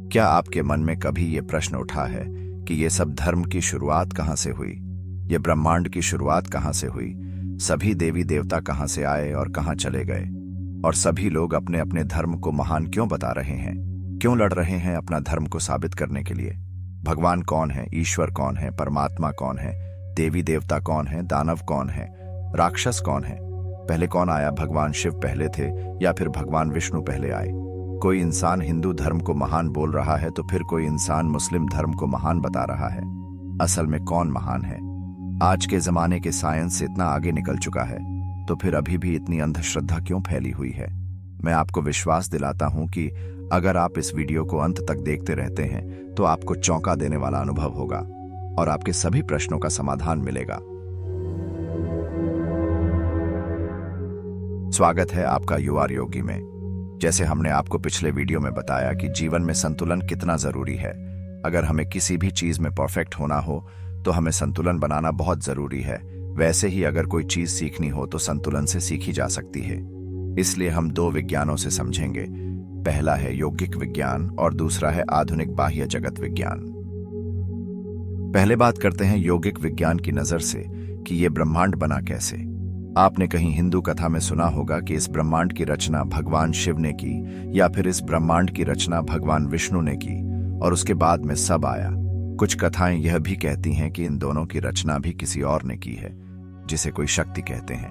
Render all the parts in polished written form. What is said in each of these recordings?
क्या आपके मन में कभी ये प्रश्न उठा है कि ये सब धर्म की शुरुआत कहाँ से हुई? ये ब्रह्मांड की शुरुआत कहाँ से हुई? सभी देवी देवता कहाँ से आए और कहाँ चले गए? और सभी लोग अपने अपने धर्म को महान क्यों बता रहे हैं? क्यों लड़ रहे हैं अपना धर्म को साबित करने के लिए? भगवान कौन है? ईश्वर कौन है? परमात्मा कौन है? देवी देवता कौन है? दानव कौन है? राक्षस कौन है? पहले कौन आया? भगवान शिव पहले थे या फिर भगवान विष्णु पहले आए? कोई इंसान हिंदू धर्म को महान बोल रहा है तो फिर कोई इंसान मुस्लिम धर्म को महान बता रहा है। असल में कौन महान है? आज के जमाने के साइंस से इतना आगे निकल चुका है तो फिर अभी भी इतनी अंधश्रद्धा क्यों फैली हुई है? मैं आपको विश्वास दिलाता हूं कि अगर आप इस वीडियो को अंत तक देखते रहते हैं तो आपको चौंका देने वाला अनुभव होगा और आपके सभी प्रश्नों का समाधान मिलेगा। स्वागत है आपका यूआर योगी में। जैसे हमने आपको पिछले वीडियो में बताया कि जीवन में संतुलन कितना जरूरी है। अगर हमें किसी भी चीज में परफेक्ट होना हो तो हमें संतुलन बनाना बहुत जरूरी है। वैसे ही अगर कोई चीज सीखनी हो तो संतुलन से सीखी जा सकती है। इसलिए हम दो विज्ञानों से समझेंगे। पहला है यौगिक विज्ञान और दूसरा है आधुनिक बाह्य जगत विज्ञान। पहले बात करते हैं यौगिक विज्ञान की नजर से कि ये ब्रह्मांड बना कैसे। आपने कहीं हिंदू कथा में सुना होगा कि इस ब्रह्मांड की रचना भगवान शिव ने की या फिर इस ब्रह्मांड की रचना भगवान विष्णु ने की और उसके बाद में सब आया। कुछ कथाएं यह भी कहती हैं कि इन दोनों की रचना भी किसी और ने की है, जिसे कोई शक्ति कहते हैं।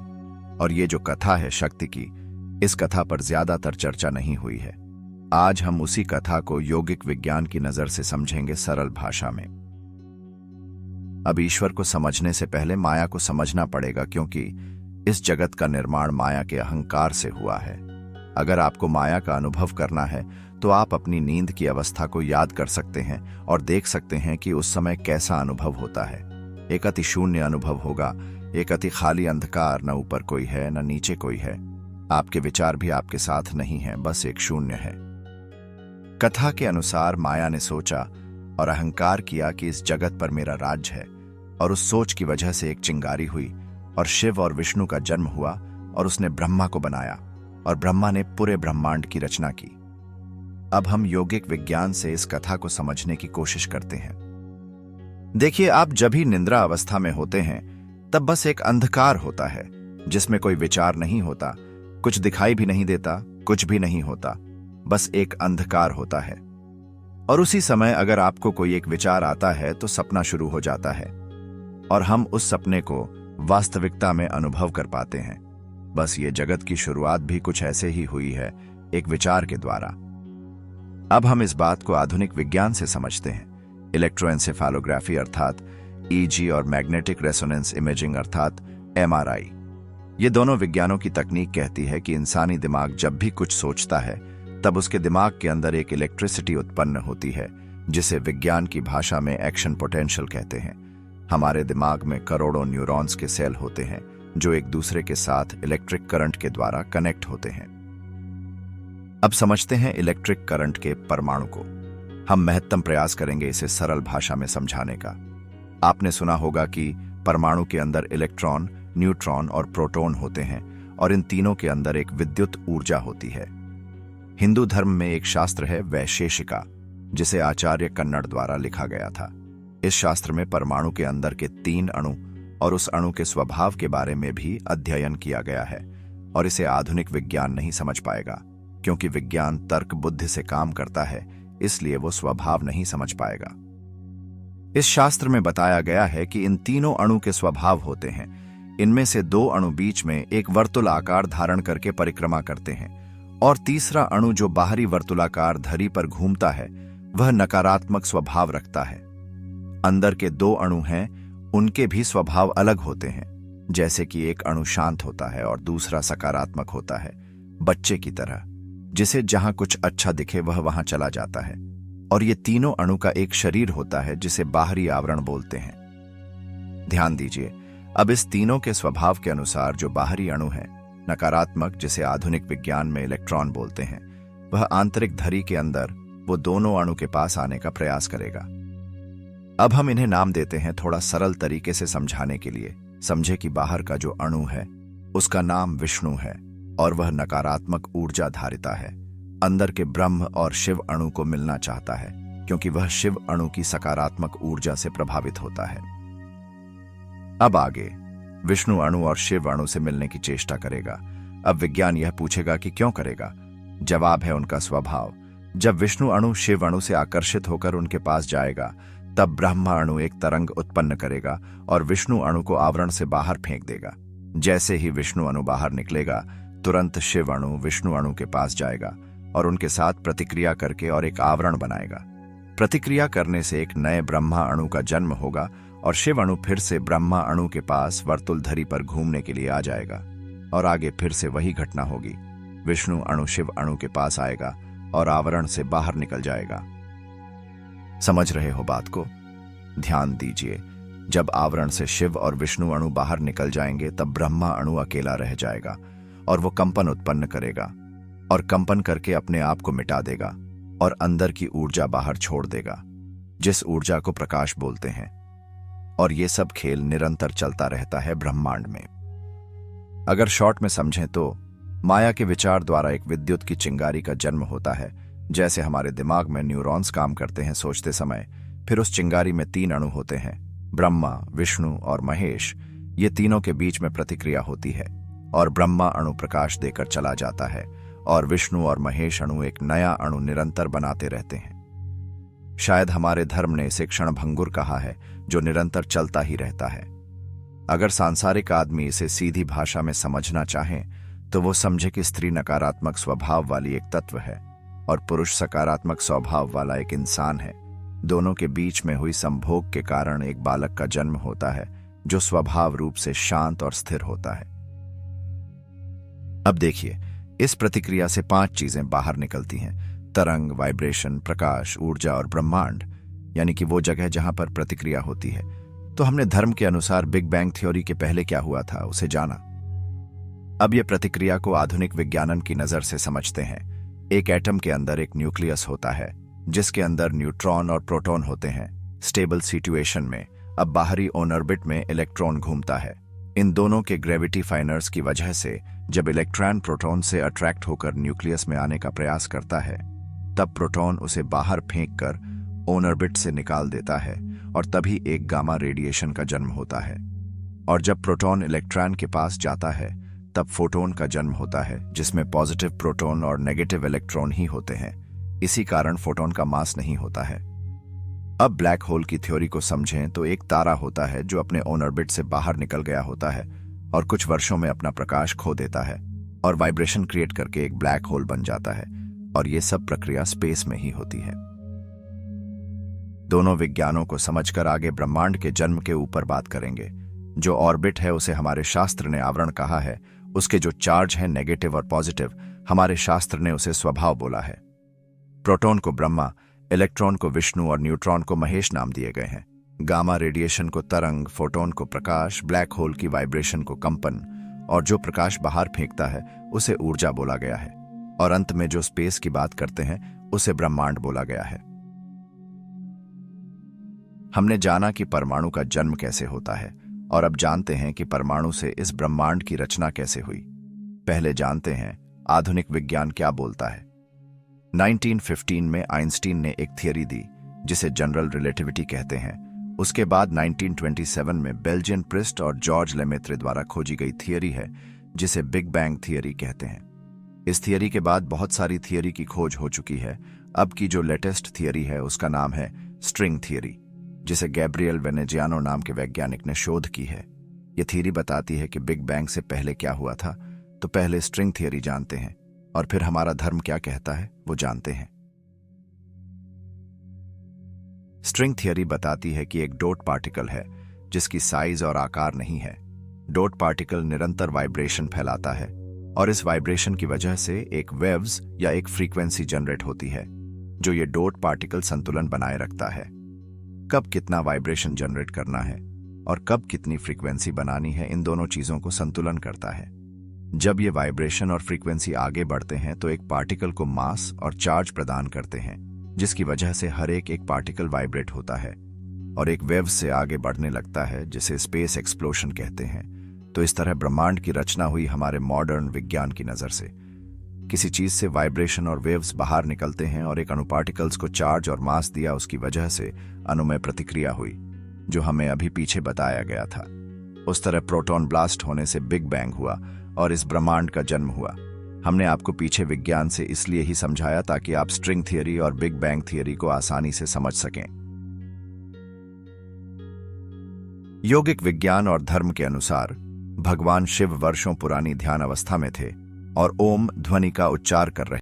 और ये जो कथा है शक्ति की, इस कथा पर ज्यादातर चर्चा नहीं हुई है। आज हम उसी कथा को यौगिक विज्ञान की नजर से समझेंगे, सरल भाषा में। अब ईश्वर को समझने से पहले माया को समझना पड़ेगा, क्योंकि इस जगत का निर्माण माया के अहंकार से हुआ है। अगर आपको माया का अनुभव करना है तो आप अपनी नींद की अवस्था को याद कर सकते हैं और देख सकते हैं कि उस समय कैसा अनुभव होता है। एक अति शून्य अनुभव होगा, एक अति खाली अंधकार, न ऊपर कोई है न नीचे कोई है। आपके विचार भी आपके साथ नहीं है, बस एक शून्य है। कथा के अनुसार माया ने सोचा और अहंकार किया कि इस जगत पर मेरा राज्य है, और उस सोच की वजह से एक चिंगारी हुई और शिव और विष्णु का जन्म हुआ और उसने ब्रह्मा को बनाया और ब्रह्मा ने पूरे ब्रह्मांड की रचना की। अब हम यौगिक विज्ञान से इस कथा को समझने की कोशिश करते हैं। देखिए, आप जब भी निद्रा अवस्था में होते हैं तब बस एक अंधकार होता है जिसमें कोई विचार नहीं होता, कुछ दिखाई भी नहीं देता, कुछ भी नहीं होता, बस एक अंधकार होता है। और उसी समय अगर आपको कोई एक विचार आता है तो सपना शुरू हो जाता है और हम उस सपने को वास्तविकता में अनुभव कर पाते हैं। बस ये जगत की शुरुआत भी कुछ ऐसे ही हुई है, एक विचार के द्वारा। अब हम इस बात को आधुनिक विज्ञान से समझते हैं। इलेक्ट्रोएन्सेफेलोग्राफी अर्थात ईजी और मैग्नेटिक रेजोनेंस इमेजिंग अर्थात एमआरआई। ये दोनों विज्ञानों की तकनीक कहती है कि इंसानी दिमाग जब भी कुछ सोचता है तब उसके दिमाग के अंदर एक इलेक्ट्रिसिटी उत्पन्न होती है, जिसे विज्ञान की भाषा में एक्शन पोटेंशियल कहते हैं। हमारे दिमाग में करोड़ों न्यूरॉन्स के सेल होते हैं जो एक दूसरे के साथ इलेक्ट्रिक करंट के द्वारा कनेक्ट होते हैं। अब समझते हैं इलेक्ट्रिक करंट के परमाणु को। हम महत्तम प्रयास करेंगे इसे सरल भाषा में समझाने का। आपने सुना होगा कि परमाणु के अंदर इलेक्ट्रॉन, न्यूट्रॉन और प्रोटॉन होते हैं और इन तीनों के अंदर एक विद्युत ऊर्जा होती है। हिंदू धर्म में एक शास्त्र है वैशेषिका, जिसे आचार्य कन्नड़ द्वारा लिखा गया था। इस शास्त्र में परमाणु के अंदर के 3 अणु और उस अणु के स्वभाव के बारे में भी अध्ययन किया गया है, और इसे आधुनिक विज्ञान नहीं समझ पाएगा, क्योंकि विज्ञान तर्क बुद्धि से काम करता है, इसलिए वो स्वभाव नहीं समझ पाएगा। इस शास्त्र में बताया गया है कि इन तीनों अणु के स्वभाव होते हैं। इनमें से 2 अणु बीच में एक वर्तुल आकार धारण करके परिक्रमा करते हैं और तीसरा अणु जो बाहरी वर्तुलाकार धरी पर घूमता है वह नकारात्मक स्वभाव रखता है। अंदर के 2 अणु हैं, उनके भी स्वभाव अलग होते हैं। जैसे कि एक अणु शांत होता है और दूसरा सकारात्मक होता है, बच्चे की तरह, जिसे जहां कुछ अच्छा दिखे वह वहां चला जाता है। और ये तीनों अणु का एक शरीर होता है जिसे बाहरी आवरण बोलते हैं। ध्यान दीजिए, अब इस तीनों के स्वभाव के अनुसार जो बाहरी अणु है, नकारात्मक, जिसे आधुनिक विज्ञान में इलेक्ट्रॉन बोलते हैं, वह आंतरिक धरी के अंदर वो दोनों अणु के पास आने का प्रयास करेगा। अब हम इन्हें नाम देते हैं थोड़ा सरल तरीके से समझाने के लिए। समझे कि बाहर का जो अणु है उसका नाम विष्णु है और वह नकारात्मक ऊर्जा धारिता है, अंदर के ब्रह्म और शिव अणु को मिलना चाहता है, क्योंकि वह शिव अणु की सकारात्मक ऊर्जा से प्रभावित होता है। अब आगे विष्णु अणु और शिव अणु से मिलने की चेष्टा करेगा। अब विज्ञान यह पूछेगा कि क्यों करेगा। जवाब है उनका स्वभाव। जब विष्णु अणु शिव अणु से आकर्षित होकर उनके पास जाएगा, तब ब्रह्मा अणु एक तरंग उत्पन्न करेगा और विष्णु अणु को आवरण से बाहर फेंक देगा। जैसे ही विष्णु अणु बाहर निकलेगा, तुरंत शिव अणु विष्णु अणु के पास जाएगा और उनके साथ प्रतिक्रिया करके और एक आवरण बनाएगा। प्रतिक्रिया करने से एक नए ब्रह्मा अणु का जन्म होगा और शिव अणु फिर से ब्रह्मा अणु के पास वर्तुल धरी पर घूमने के लिए आ जाएगा और आगे फिर से वही घटना होगी। विष्णु अणु शिव अणु के पास आएगा और आवरण से बाहर निकल जाएगा। समझ रहे हो बात को? ध्यान दीजिए, जब आवरण से शिव और विष्णु अणु बाहर निकल जाएंगे, तब ब्रह्मा अणु अकेला रह जाएगा और वो कंपन उत्पन्न करेगा और कंपन करके अपने आप को मिटा देगा और अंदर की ऊर्जा बाहर छोड़ देगा, जिस ऊर्जा को प्रकाश बोलते हैं। और ये सब खेल निरंतर चलता रहता है ब्रह्मांड में। अगर शॉर्ट में समझें तो माया के विचार द्वारा एक विद्युत की चिंगारी का जन्म होता है। जैसे हमारे दिमाग में न्यूरॉन्स काम करते हैं सोचते समय, फिर उस चिंगारी में 3 अणु होते हैं, ब्रह्मा, विष्णु और महेश। ये तीनों के बीच में प्रतिक्रिया होती है और ब्रह्मा अणु प्रकाश देकर चला जाता है और विष्णु और महेश अणु एक नया अणु निरंतर बनाते रहते हैं। शायद हमारे धर्म ने इसे क्षणभंगुर कहा है, जो निरंतर चलता ही रहता है। अगर सांसारिक आदमी इसे सीधी भाषा में समझना चाहें तो वो समझे कि स्त्री नकारात्मक स्वभाव वाली एक तत्व है और पुरुष सकारात्मक स्वभाव वाला एक इंसान है। दोनों के बीच में हुई संभोग के कारण एक बालक का जन्म होता है, जो स्वभाव रूप से शांत और स्थिर होता है। अब देखिए, इस प्रतिक्रिया से 5 चीजें बाहर निकलती हैं: तरंग, वाइब्रेशन, प्रकाश, ऊर्जा और ब्रह्मांड, यानी कि वो जगह जहां पर प्रतिक्रिया होती है। तो हमने धर्म के अनुसार बिग बैंग थ्योरी के पहले क्या हुआ था उसे जाना। अब ये प्रतिक्रिया को आधुनिक विज्ञानन की नजर से समझते हैं। एक एटम के अंदर एक न्यूक्लियस होता है, जिसके अंदर न्यूट्रॉन और प्रोटॉन होते हैं। स्टेबल सिचुएशन में अब बाहरी ऑर्बिट में इलेक्ट्रॉन घूमता है। इन दोनों के ग्रेविटी फाइनर्स की वजह से जब इलेक्ट्रॉन प्रोटॉन से अट्रैक्ट होकर न्यूक्लियस में आने का प्रयास करता है, तब प्रोटॉन उसे बाहर फेंककर ऑर्बिट से निकाल देता है और तभी एक गामा रेडिएशन का जन्म होता है। और जब प्रोटॉन इलेक्ट्रॉन के पास जाता है, तब फोटोन का जन्म होता है, जिसमें पॉजिटिव प्रोटॉन और नेगेटिव इलेक्ट्रॉन ही होते हैं। इसी कारण फोटोन का मास नहीं होता है। अब ब्लैक होल की थ्योरी को समझें तो एक तारा होता है जो अपने ऑर्बिट से बाहर निकल गया होता है और कुछ वर्षों में अपना प्रकाश खो देता है और वाइब्रेशन क्रिएट करके एक ब्लैक होल बन जाता है। और ये सब प्रक्रिया स्पेस में ही होती है। दोनों विज्ञानों को समझकर आगे ब्रह्मांड के जन्म के ऊपर बात करेंगे। जो ऑर्बिट है उसे हमारे शास्त्र ने आवरण कहा है। उसके जो चार्ज है नेगेटिव और पॉजिटिव, हमारे शास्त्र ने उसे स्वभाव बोला है। प्रोटॉन को ब्रह्मा, इलेक्ट्रॉन को विष्णु और न्यूट्रॉन को महेश नाम दिए गए हैं। गामा रेडिएशन को तरंग, फोटोन को प्रकाश, ब्लैक होल की वाइब्रेशन को कंपन और जो प्रकाश बाहर फेंकता है उसे ऊर्जा बोला गया है। और अंत में जो स्पेस की बात करते हैं उसे ब्रह्मांड बोला गया है। हमने जाना कि परमाणु का जन्म कैसे होता है और अब जानते हैं कि परमाणु से इस ब्रह्मांड की रचना कैसे हुई। पहले जानते हैं आधुनिक विज्ञान क्या बोलता है। 1915 में आइंस्टीन ने एक थियरी दी जिसे जनरल रिलेटिविटी कहते हैं। उसके बाद 1927 में बेल्जियन प्रिस्ट और जॉर्ज लेमेत्रे द्वारा खोजी गई थियरी है जिसे बिग बैंग थियरी कहते हैं। इस थियरी के बाद बहुत सारी थियरी की खोज हो चुकी है। अब की जो लेटेस्ट थियरी है उसका नाम है स्ट्रिंग थियरी, जिसे गैब्रियल वेनेजियानो नाम के वैज्ञानिक ने शोध की है। यह थियरी बताती है कि बिग बैंग से पहले क्या हुआ था। तो पहले स्ट्रिंग थियरी जानते हैं और फिर हमारा धर्म क्या कहता है वो जानते हैं। स्ट्रिंग थियरी बताती है कि एक डॉट पार्टिकल है जिसकी साइज और आकार नहीं है। डॉट पार्टिकल निरंतर वाइब्रेशन फैलाता है और इस वाइब्रेशन की वजह से एक वेव्स या एक फ्रीक्वेंसी जनरेट होती है जो ये डॉट पार्टिकल संतुलन बनाए रखता है। कब कितना वाइब्रेशन जनरेट करना है और कब कितनी फ्रीक्वेंसी बनानी है, इन दोनों चीजों को संतुलन करता है। जब ये वाइब्रेशन और फ्रीक्वेंसी आगे बढ़ते हैं तो एक पार्टिकल को मास और चार्ज प्रदान करते हैं, जिसकी वजह से हर एक पार्टिकल वाइब्रेट होता है और एक वेव से आगे बढ़ने लगता है, जिसे स्पेस एक्सप्लोशन कहते हैं। तो इस तरह ब्रह्मांड की रचना हुई हमारे मॉडर्न विज्ञान की नजर से। किसी चीज से वाइब्रेशन और वेव्स बाहर निकलते हैं और एक अणु पार्टिकल्स को चार्ज और मास दिया, उसकी वजह से अनुमेय प्रतिक्रिया हुई, जो हमें अभी पीछे बताया गया था। उस तरह प्रोटॉन ब्लास्ट होने से बिग बैंग हुआ और इस ब्रह्मांड का जन्म हुआ। हमने आपको पीछे विज्ञान से इसलिए ही समझाया ताकि आप स्ट्रिंग थियरी और बिग बैंग थियरी को आसानी से समझ सकें। यौगिक विज्ञान और धर्म के अनुसार भगवान शिव वर्षों पुरानी ध्यान अवस्था में थे और ओम ध्वनि का उच्चार कर रहे।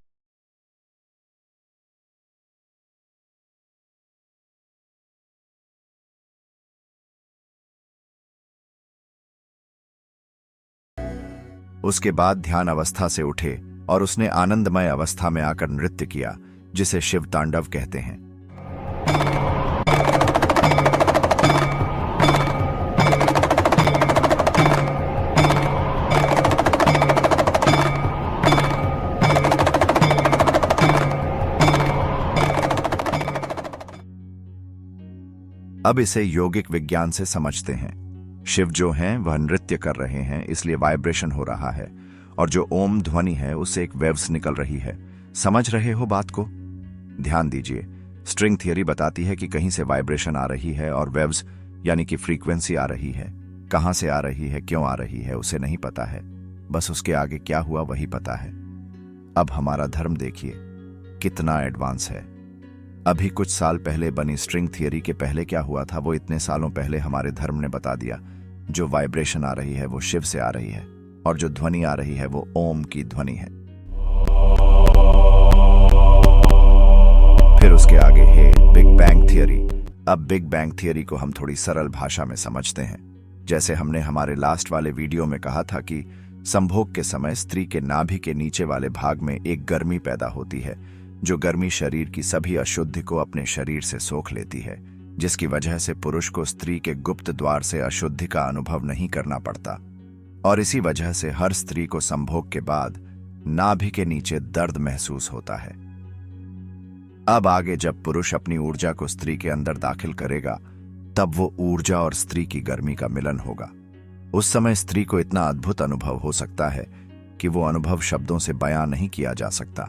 उसके बाद ध्यान अवस्था से उठे और उसने आनंदमय अवस्था में आकर नृत्य किया, जिसे शिव तांडव कहते हैं। अब इसे यौगिक विज्ञान से समझते हैं। शिव जो हैं वह नृत्य कर रहे हैं, इसलिए वाइब्रेशन हो रहा है, और जो ओम ध्वनि है उससे एक वेव्स निकल रही है। समझ रहे हो बात को? ध्यान दीजिए, स्ट्रिंग थियरी बताती है कि कहीं से वाइब्रेशन आ रही है और वेव्स यानी कि फ्रीक्वेंसी आ रही है। कहां से आ रही है, क्यों आ रही है, उसे नहीं पता है, बस उसके आगे क्या हुआ वही पता है। अब हमारा धर्म देखिए कितना एडवांस है। अभी कुछ साल पहले बनी स्ट्रिंग थियरी के पहले क्या हुआ था वो इतने सालों पहले हमारे धर्म ने बता दिया। जो वाइब्रेशन आ रही है वो शिव से आ रही है और जो ध्वनि आ रही है वो ओम की ध्वनि है। फिर उसके आगे है बिग बैंग थियरी। अब बिग बैंग थियरी को हम थोड़ी सरल भाषा में समझते हैं। जैसे हमने हमारे लास्ट वाले वीडियो में कहा था कि संभोग के समय स्त्री के नाभि के नीचे वाले भाग में एक गर्मी पैदा होती है, जो गर्मी शरीर की सभी अशुद्धि को अपने शरीर से सोख लेती है, जिसकी वजह से पुरुष को स्त्री के गुप्त द्वार से अशुद्धि का अनुभव नहीं करना पड़ता। और इसी वजह से हर स्त्री को संभोग के बाद नाभि के नीचे दर्द महसूस होता है। अब आगे जब पुरुष अपनी ऊर्जा को स्त्री के अंदर दाखिल करेगा, तब वो ऊर्जा और स्त्री की गर्मी का मिलन होगा। उस समय स्त्री को इतना अद्भुत अनुभव हो सकता है कि वो अनुभव शब्दों से बयां नहीं किया जा सकता।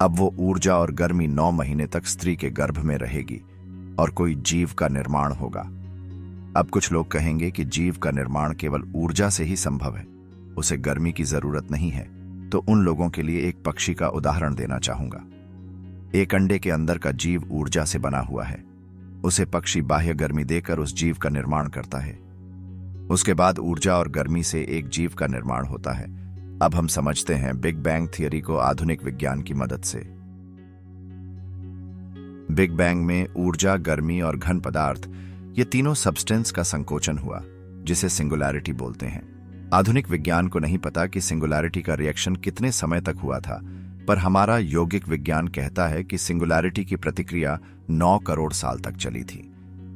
अब वो ऊर्जा और गर्मी 9 महीने तक स्त्री के गर्भ में रहेगी और कोई जीव का निर्माण होगा। अब कुछ लोग कहेंगे कि जीव का निर्माण केवल ऊर्जा से ही संभव है, उसे गर्मी की जरूरत नहीं है। तो उन लोगों के लिए एक पक्षी का उदाहरण देना चाहूंगा। एक अंडे के अंदर का जीव ऊर्जा से बना हुआ है, उसे पक्षी बाह्य गर्मी देकर उस जीव का निर्माण करता है। उसके बाद ऊर्जा और गर्मी से एक जीव का निर्माण होता है। अब हम समझते हैं बिग बैंग थियरी को आधुनिक विज्ञान की मदद से। बिग बैंग में ऊर्जा, गर्मी और घन पदार्थ, ये तीनों सब्सटेंस का संकोचन हुआ, जिसे सिंगुलैरिटी बोलते हैं। आधुनिक विज्ञान को नहीं पता कि सिंगुलैरिटी का रिएक्शन कितने समय तक हुआ था, पर हमारा यौगिक विज्ञान कहता है कि सिंगुलैरिटी की प्रतिक्रिया 9 करोड़ साल तक चली थी।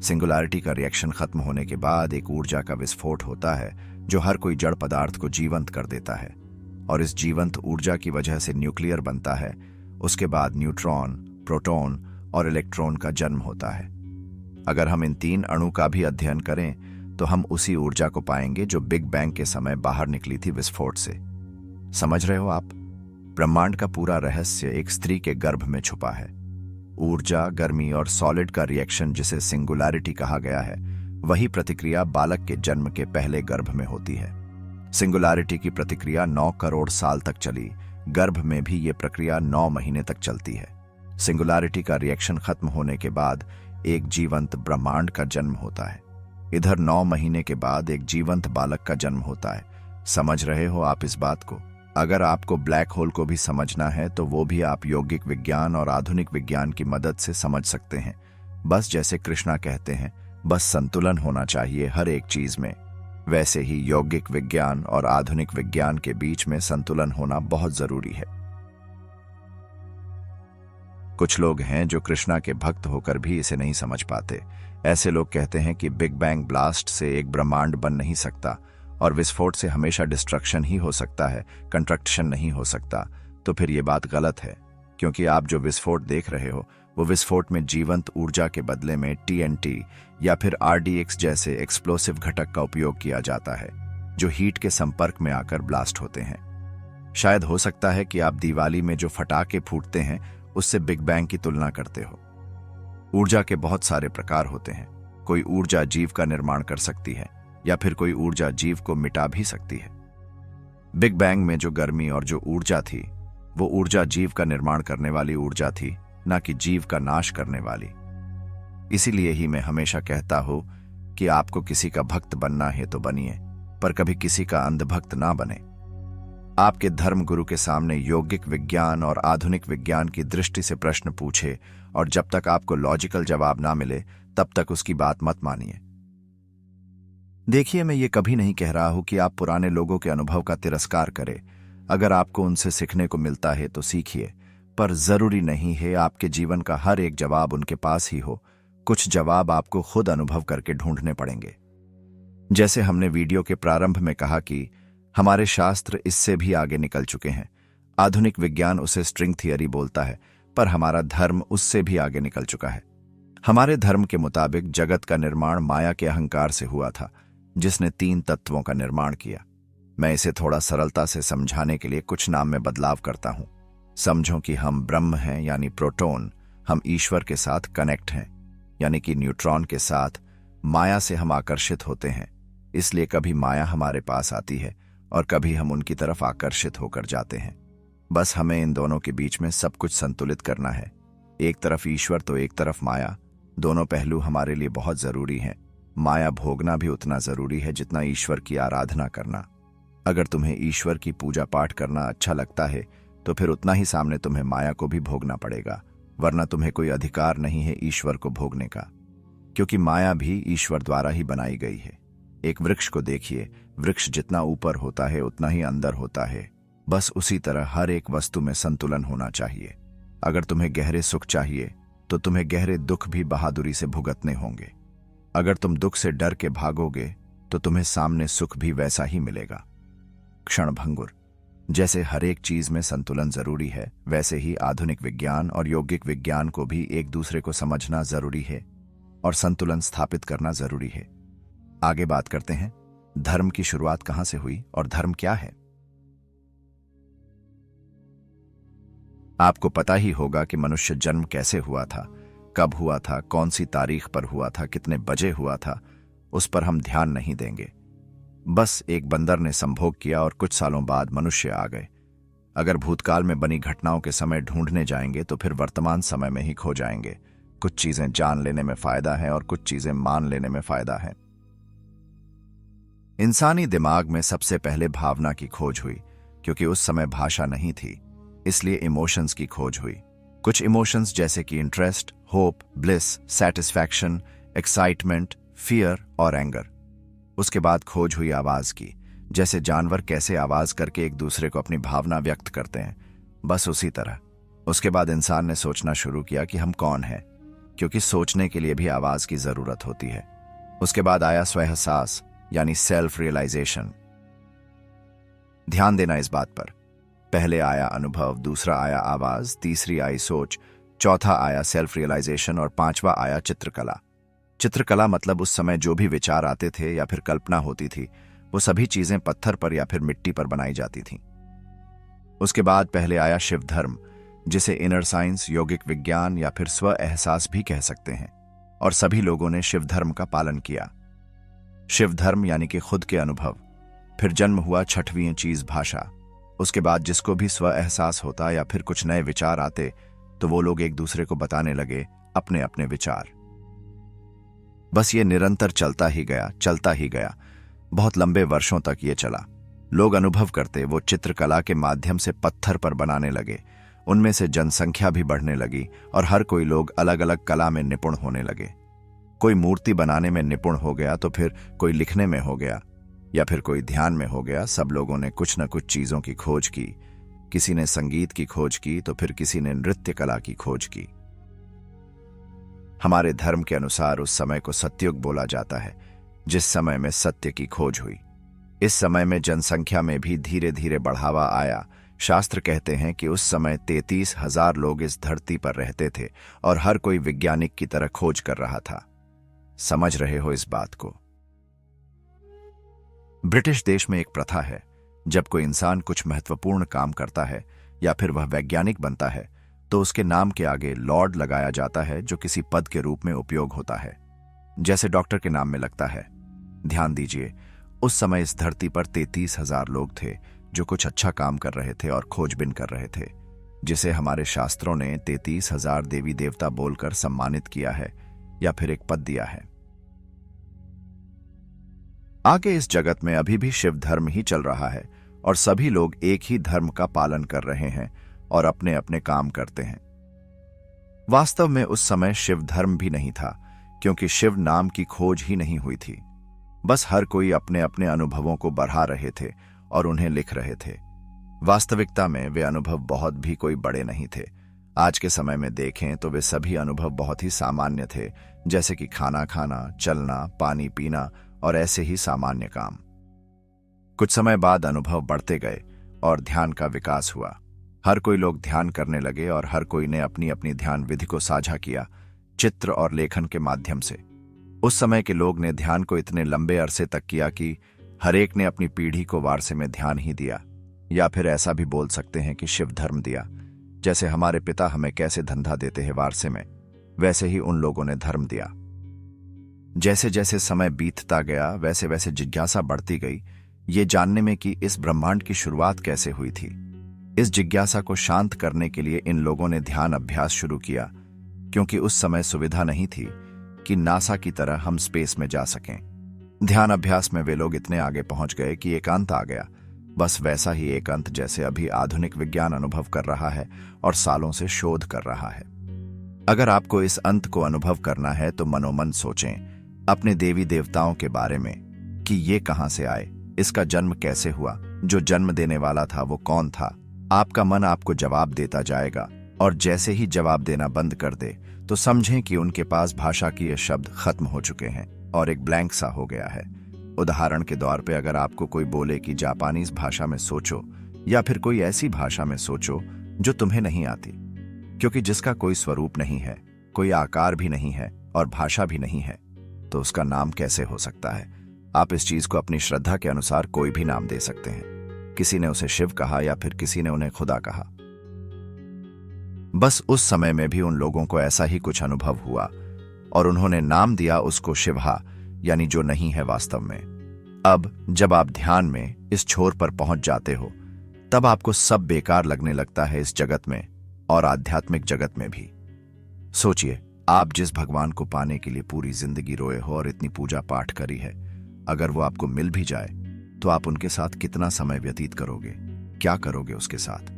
सिंगुलैरिटी का रिएक्शन खत्म होने के बाद एक ऊर्जा का विस्फोट होता है, जो हर कोई जड़ पदार्थ को जीवंत कर देता है, और इस जीवंत ऊर्जा की वजह से न्यूक्लियर बनता है। उसके बाद न्यूट्रॉन, प्रोटॉन और इलेक्ट्रॉन का जन्म होता है। अगर हम इन 3 अणु का भी अध्ययन करें तो हम उसी ऊर्जा को पाएंगे जो बिग बैंग के समय बाहर निकली थी विस्फोट से। समझ रहे हो आप? ब्रह्मांड का पूरा रहस्य एक स्त्री के गर्भ में छुपा है। ऊर्जा, गर्मी और सॉलिड का रिएक्शन, जिसे सिंगुलैरिटी कहा गया है, वही प्रतिक्रिया बालक के जन्म के पहले गर्भ में होती है। सिंगुलैरिटी की प्रतिक्रिया 9 करोड़ साल तक चली। गर्भ में भी ये प्रक्रिया 9 महीने तक चलती है। सिंगुलैरिटी का रिएक्शन खत्म होने के बाद एक जीवंत ब्रह्मांड का जन्म होता है। इधर 9 महीने के बाद एक जीवंत बालक का जन्म होता है। समझ रहे हो आप इस बात को? अगर आपको ब्लैक होल को भी समझना है तो वो भी आप यौगिक विज्ञान और आधुनिक विज्ञान की मदद से समझ सकते हैं। बस जैसे कृष्णा कहते हैं, बस संतुलन होना चाहिए हर एक चीज में, वैसे ही यौगिक विज्ञान और आधुनिक विज्ञान के बीच में संतुलन होना बहुत जरूरी है। कुछ लोग हैं जो कृष्णा के भक्त होकर भी इसे नहीं समझ पाते। ऐसे लोग कहते हैं कि बिग बैंग ब्लास्ट से एक ब्रह्मांड बन नहीं सकता और विस्फोट से हमेशा डिस्ट्रक्शन ही हो सकता है, कंस्ट्रक्शन नहीं हो सकता। तो फिर ये बात गलत है, क्योंकि आप जो विस्फोट देख रहे हो वो विस्फोट में जीवंत ऊर्जा के बदले में TNT या फिर RDX जैसे एक्सप्लोसिव घटक का उपयोग किया जाता है, जो हीट के संपर्क में आकर ब्लास्ट होते हैं। शायद हो सकता है कि आप दिवाली में जो फटाके फूटते हैं उससे बिग बैंग की तुलना करते हो। ऊर्जा के बहुत सारे प्रकार होते हैं। कोई ऊर्जा जीव का निर्माण कर सकती है या फिर कोई ऊर्जा जीव को मिटा भी सकती है। बिग बैंग में जो गर्मी और जो ऊर्जा थी वो ऊर्जा जीव का निर्माण करने वाली ऊर्जा थी, ना कि जीव का नाश करने वाली। इसीलिए ही मैं हमेशा कहता हूं कि आपको किसी का भक्त बनना है तो बनिए, पर कभी किसी का अंधभक्त ना बने। आपके धर्म गुरु के सामने यौगिक विज्ञान और आधुनिक विज्ञान की दृष्टि से प्रश्न पूछे और जब तक आपको लॉजिकल जवाब ना मिले तब तक उसकी बात मत मानिए। देखिए, मैं ये कभी नहीं कह रहा हूं कि आप पुराने लोगों के अनुभव का तिरस्कार करें। अगर आपको उनसे सीखने को मिलता है तो सीखिए, पर जरूरी नहीं है आपके जीवन का हर एक जवाब उनके पास ही हो। कुछ जवाब आपको खुद अनुभव करके ढूंढने पड़ेंगे। जैसे हमने वीडियो के प्रारंभ में कहा कि हमारे शास्त्र इससे भी आगे निकल चुके हैं। आधुनिक विज्ञान उसे स्ट्रिंग थियरी बोलता है, पर हमारा धर्म उससे भी आगे निकल चुका है। हमारे धर्म के मुताबिक जगत का निर्माण माया के अहंकार से हुआ था, जिसने 3 तत्वों का निर्माण किया। मैं इसे थोड़ा सरलता से समझाने के लिए कुछ नाम में बदलाव करता हूं। समझो कि हम ब्रह्म हैं, यानी प्रोटॉन। हम ईश्वर के साथ कनेक्ट हैं, यानी कि न्यूट्रॉन के साथ। माया से हम आकर्षित होते हैं, इसलिए कभी माया हमारे पास आती है और कभी हम उनकी तरफ आकर्षित होकर जाते हैं। बस हमें इन दोनों के बीच में सब कुछ संतुलित करना है। एक तरफ ईश्वर तो एक तरफ माया। दोनों पहलू हमारे लिए बहुत जरूरी हैं। माया भोगना भी उतना जरूरी है जितना ईश्वर की आराधना करना। अगर तुम्हें ईश्वर की पूजा पाठ करना अच्छा लगता है तो फिर उतना ही सामने तुम्हें माया को भी भोगना पड़ेगा, वरना तुम्हें कोई अधिकार नहीं है ईश्वर को भोगने का, क्योंकि माया भी ईश्वर द्वारा ही बनाई गई है। एक वृक्ष को देखिए, वृक्ष जितना ऊपर होता है उतना ही अंदर होता है। बस उसी तरह हर एक वस्तु में संतुलन होना चाहिए। अगर तुम्हें गहरे सुख चाहिए तो तुम्हें गहरे दुख भी बहादुरी से भुगतने होंगे। अगर तुम दुख से डर के भागोगे तो तुम्हें सामने सुख भी वैसा ही मिलेगा। क्षणभंगुर। जैसे हर एक चीज में संतुलन जरूरी है, वैसे ही आधुनिक विज्ञान और यौगिक विज्ञान को भी एक दूसरे को समझना जरूरी है और संतुलन स्थापित करना जरूरी है। आगे बात करते हैं, धर्म की शुरुआत कहां से हुई और धर्म क्या है। आपको पता ही होगा कि मनुष्य जन्म कैसे हुआ था, कब हुआ था, कौन सी तारीख पर हुआ था, कितने बजे हुआ था, उस पर हम ध्यान नहीं देंगे। बस एक बंदर ने संभोग किया और कुछ सालों बाद मनुष्य आ गए। अगर भूतकाल में बनी घटनाओं के समय ढूंढने जाएंगे तो फिर वर्तमान समय में ही खो जाएंगे। कुछ चीजें जान लेने में फायदा है और कुछ चीजें मान लेने में फायदा है। इंसानी दिमाग में सबसे पहले भावना की खोज हुई, क्योंकि उस समय भाषा नहीं थी, इसलिए इमोशंस की खोज हुई। कुछ इमोशंस जैसे कि interest, hope, bliss, satisfaction, excitement, fear और एंगर। उसके बाद खोज हुई आवाज की, जैसे जानवर कैसे आवाज करके एक दूसरे को अपनी भावना व्यक्त करते हैं, बस उसी तरह। उसके बाद इंसान ने सोचना शुरू किया कि हम कौन हैं, क्योंकि सोचने के लिए भी आवाज की जरूरत होती है। उसके बाद आया स्वएहसास, यानी सेल्फ रियलाइजेशन। ध्यान देना इस बात पर, पहले आया अनुभव, दूसरा आया आवाज, तीसरी आई सोच, चौथा आया सेल्फ रियलाइजेशन और पांचवा आया चित्रकला। चित्रकला मतलब उस समय जो भी विचार आते थे या फिर कल्पना होती थी, वो सभी चीजें पत्थर पर या फिर मिट्टी पर बनाई जाती थीं। उसके बाद पहले आया शिव धर्म, जिसे इनर साइंस, यौगिक विज्ञान या फिर स्व एहसास भी कह सकते हैं, और सभी लोगों ने शिव धर्म का पालन किया। शिव धर्म यानी कि खुद के अनुभव। फिर जन्म हुआ छठवीं चीज, भाषा। उसके बाद जिसको भी स्व एहसास होता या फिर कुछ नए विचार आते तो वो लोग एक दूसरे को बताने लगे अपने अपने विचार। बस ये निरंतर चलता ही गया। बहुत लंबे वर्षों तक ये चला। लोग अनुभव करते, वो चित्रकला के माध्यम से पत्थर पर बनाने लगे। उनमें से जनसंख्या भी बढ़ने लगी और हर कोई लोग अलग अलग कला में निपुण होने लगे। कोई मूर्ति बनाने में निपुण हो गया तो फिर कोई लिखने में हो गया या फिर कोई ध्यान में हो गया। सब लोगों ने कुछ न कुछ चीजों की खोज की। किसी ने संगीत की खोज की तो फिर किसी ने नृत्य कला की खोज की। हमारे धर्म के अनुसार उस समय को सतयुग बोला जाता है, जिस समय में सत्य की खोज हुई। इस समय में जनसंख्या में भी धीरे धीरे बढ़ावा आया। शास्त्र कहते हैं कि उस समय 33,000 लोग इस धरती पर रहते थे और हर कोई वैज्ञानिक की तरह खोज कर रहा था। समझ रहे हो इस बात को? ब्रिटिश देश में एक प्रथा है जब कोई इंसान कुछ महत्वपूर्ण काम करता है या फिर वह वैज्ञानिक बनता है तो उसके नाम के आगे लॉर्ड लगाया जाता है, जो किसी पद के रूप में उपयोग होता है, जैसे डॉक्टर के नाम में लगता है। ध्यान दीजिए, उस समय इस धरती पर 33,000 लोग थे जो कुछ अच्छा काम कर रहे थे और खोजबीन कर रहे थे, जिसे हमारे शास्त्रों ने 33,000 देवी देवता बोलकर सम्मानित किया है या फिर एक पद दिया है। आगे इस जगत में अभी भी शिव धर्म ही चल रहा है और सभी लोग एक ही धर्म का पालन कर रहे हैं और अपने अपने काम करते हैं। वास्तव में उस समय शिव धर्म भी नहीं था, क्योंकि शिव नाम की खोज ही नहीं हुई थी। बस हर कोई अपने अपने अनुभवों को बढ़ा रहे थे और उन्हें लिख रहे थे। वास्तविकता में वे अनुभव बहुत भी कोई बड़े नहीं थे। आज के समय में देखें तो वे सभी अनुभव बहुत ही सामान्य थे, जैसे कि खाना खाना, चलना, पानी पीना और ऐसे ही सामान्य काम। कुछ समय बाद अनुभव बढ़ते गए और ध्यान का विकास हुआ। हर कोई लोग ध्यान करने लगे और हर कोई ने अपनी अपनी ध्यान विधि को साझा किया, चित्र और लेखन के माध्यम से। उस समय के लोग ने ध्यान को इतने लंबे अरसे तक किया कि हर एक ने अपनी पीढ़ी को वारसे में ध्यान ही दिया, या फिर ऐसा भी बोल सकते हैं कि शिव धर्म दिया। जैसे हमारे पिता हमें कैसे धंधा देते हैं वारसे में, वैसे ही उन लोगों ने धर्म दिया। जैसे जैसे समय बीतता गया वैसे वैसे जिज्ञासा बढ़ती गई, ये जानने में कि इस ब्रह्मांड की शुरुआत कैसे हुई थी। इस जिज्ञासा को शांत करने के लिए इन लोगों ने ध्यान अभ्यास शुरू किया, क्योंकि उस समय सुविधा नहीं थी कि नासा की तरह हम स्पेस में जा सकें। ध्यान अभ्यास में वे लोग इतने आगे पहुंच गए कि एक अंत आ गया, बस वैसा ही एक अंत जैसे अभी आधुनिक विज्ञान अनुभव कर रहा है और सालों से शोध कर रहा है। अगर आपको इस अंत को अनुभव करना है तो मनोमन सोचें अपने देवी देवताओं के बारे में कि ये कहां से आए, इसका जन्म कैसे हुआ, जो जन्म देने वाला था वो कौन था। आपका मन आपको जवाब देता जाएगा और जैसे ही जवाब देना बंद कर दे तो समझें कि उनके पास भाषा की ये शब्द खत्म हो चुके हैं और एक ब्लैंक सा हो गया है। उदाहरण के तौर पे अगर आपको कोई बोले कि जापानीज भाषा में सोचो या फिर कोई ऐसी भाषा में सोचो जो तुम्हें नहीं आती, क्योंकि जिसका कोई स्वरूप नहीं है, कोई आकार भी नहीं है और भाषा भी नहीं है, तो उसका नाम कैसे हो सकता है। आप इस चीज को अपनी श्रद्धा के अनुसार कोई भी नाम दे सकते हैं। किसी ने उसे शिव कहा या फिर किसी ने उन्हें खुदा कहा। बस उस समय में भी उन लोगों को ऐसा ही कुछ अनुभव हुआ और उन्होंने नाम दिया उसको शिवा, यानी जो नहीं है वास्तव में। अब जब आप ध्यान में इस छोर पर पहुंच जाते हो तब आपको सब बेकार लगने लगता है, इस जगत में और आध्यात्मिक जगत में भी। सोचिए, आप जिस भगवान को पाने के लिए पूरी जिंदगी रोए हो और इतनी पूजा पाठ करी है, अगर वो आपको मिल भी जाए तो आप उनके साथ कितना समय व्यतीत करोगे, क्या करोगे उसके साथ।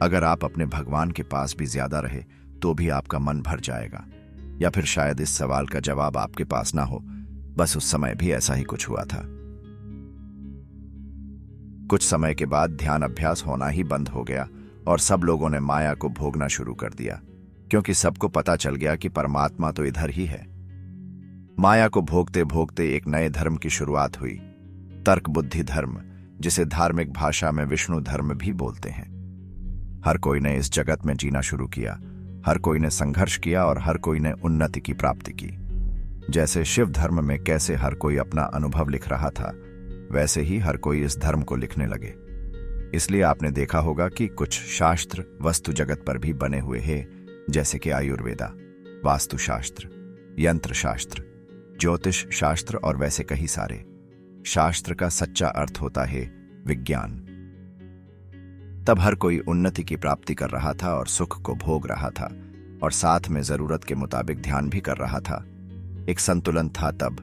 अगर आप अपने भगवान के पास भी ज्यादा रहे तो भी आपका मन भर जाएगा, या फिर शायद इस सवाल का जवाब आपके पास ना हो। बस उस समय भी ऐसा ही कुछ हुआ था। कुछ समय के बाद ध्यान अभ्यास होना ही बंद हो गया और सब लोगों ने माया को भोगना शुरू कर दिया, क्योंकि सबको पता चल गया कि परमात्मा तो इधर ही है। माया को भोगते भोगते एक नए धर्म की शुरुआत हुई, तर्क बुद्धि धर्म, जिसे धार्मिक भाषा में विष्णु धर्म भी बोलते हैं। हर कोई ने इस जगत में जीना शुरू किया, हर कोई ने संघर्ष किया और हर कोई ने उन्नति की प्राप्ति की। जैसे शिव धर्म में कैसे हर कोई अपना अनुभव लिख रहा था, वैसे ही हर कोई इस धर्म को लिखने लगे। इसलिए आपने देखा होगा कि कुछ शास्त्र वस्तु जगत पर भी बने हुए हैं, जैसे कि आयुर्वेदा, वास्तुशास्त्र, यंत्र शास्त्र, ज्योतिष शास्त्र और वैसे कई सारे। शास्त्र का सच्चा अर्थ होता है विज्ञान। तब हर कोई उन्नति की प्राप्ति कर रहा था और सुख को भोग रहा था और साथ में जरूरत के मुताबिक ध्यान भी कर रहा था। एक संतुलन था तब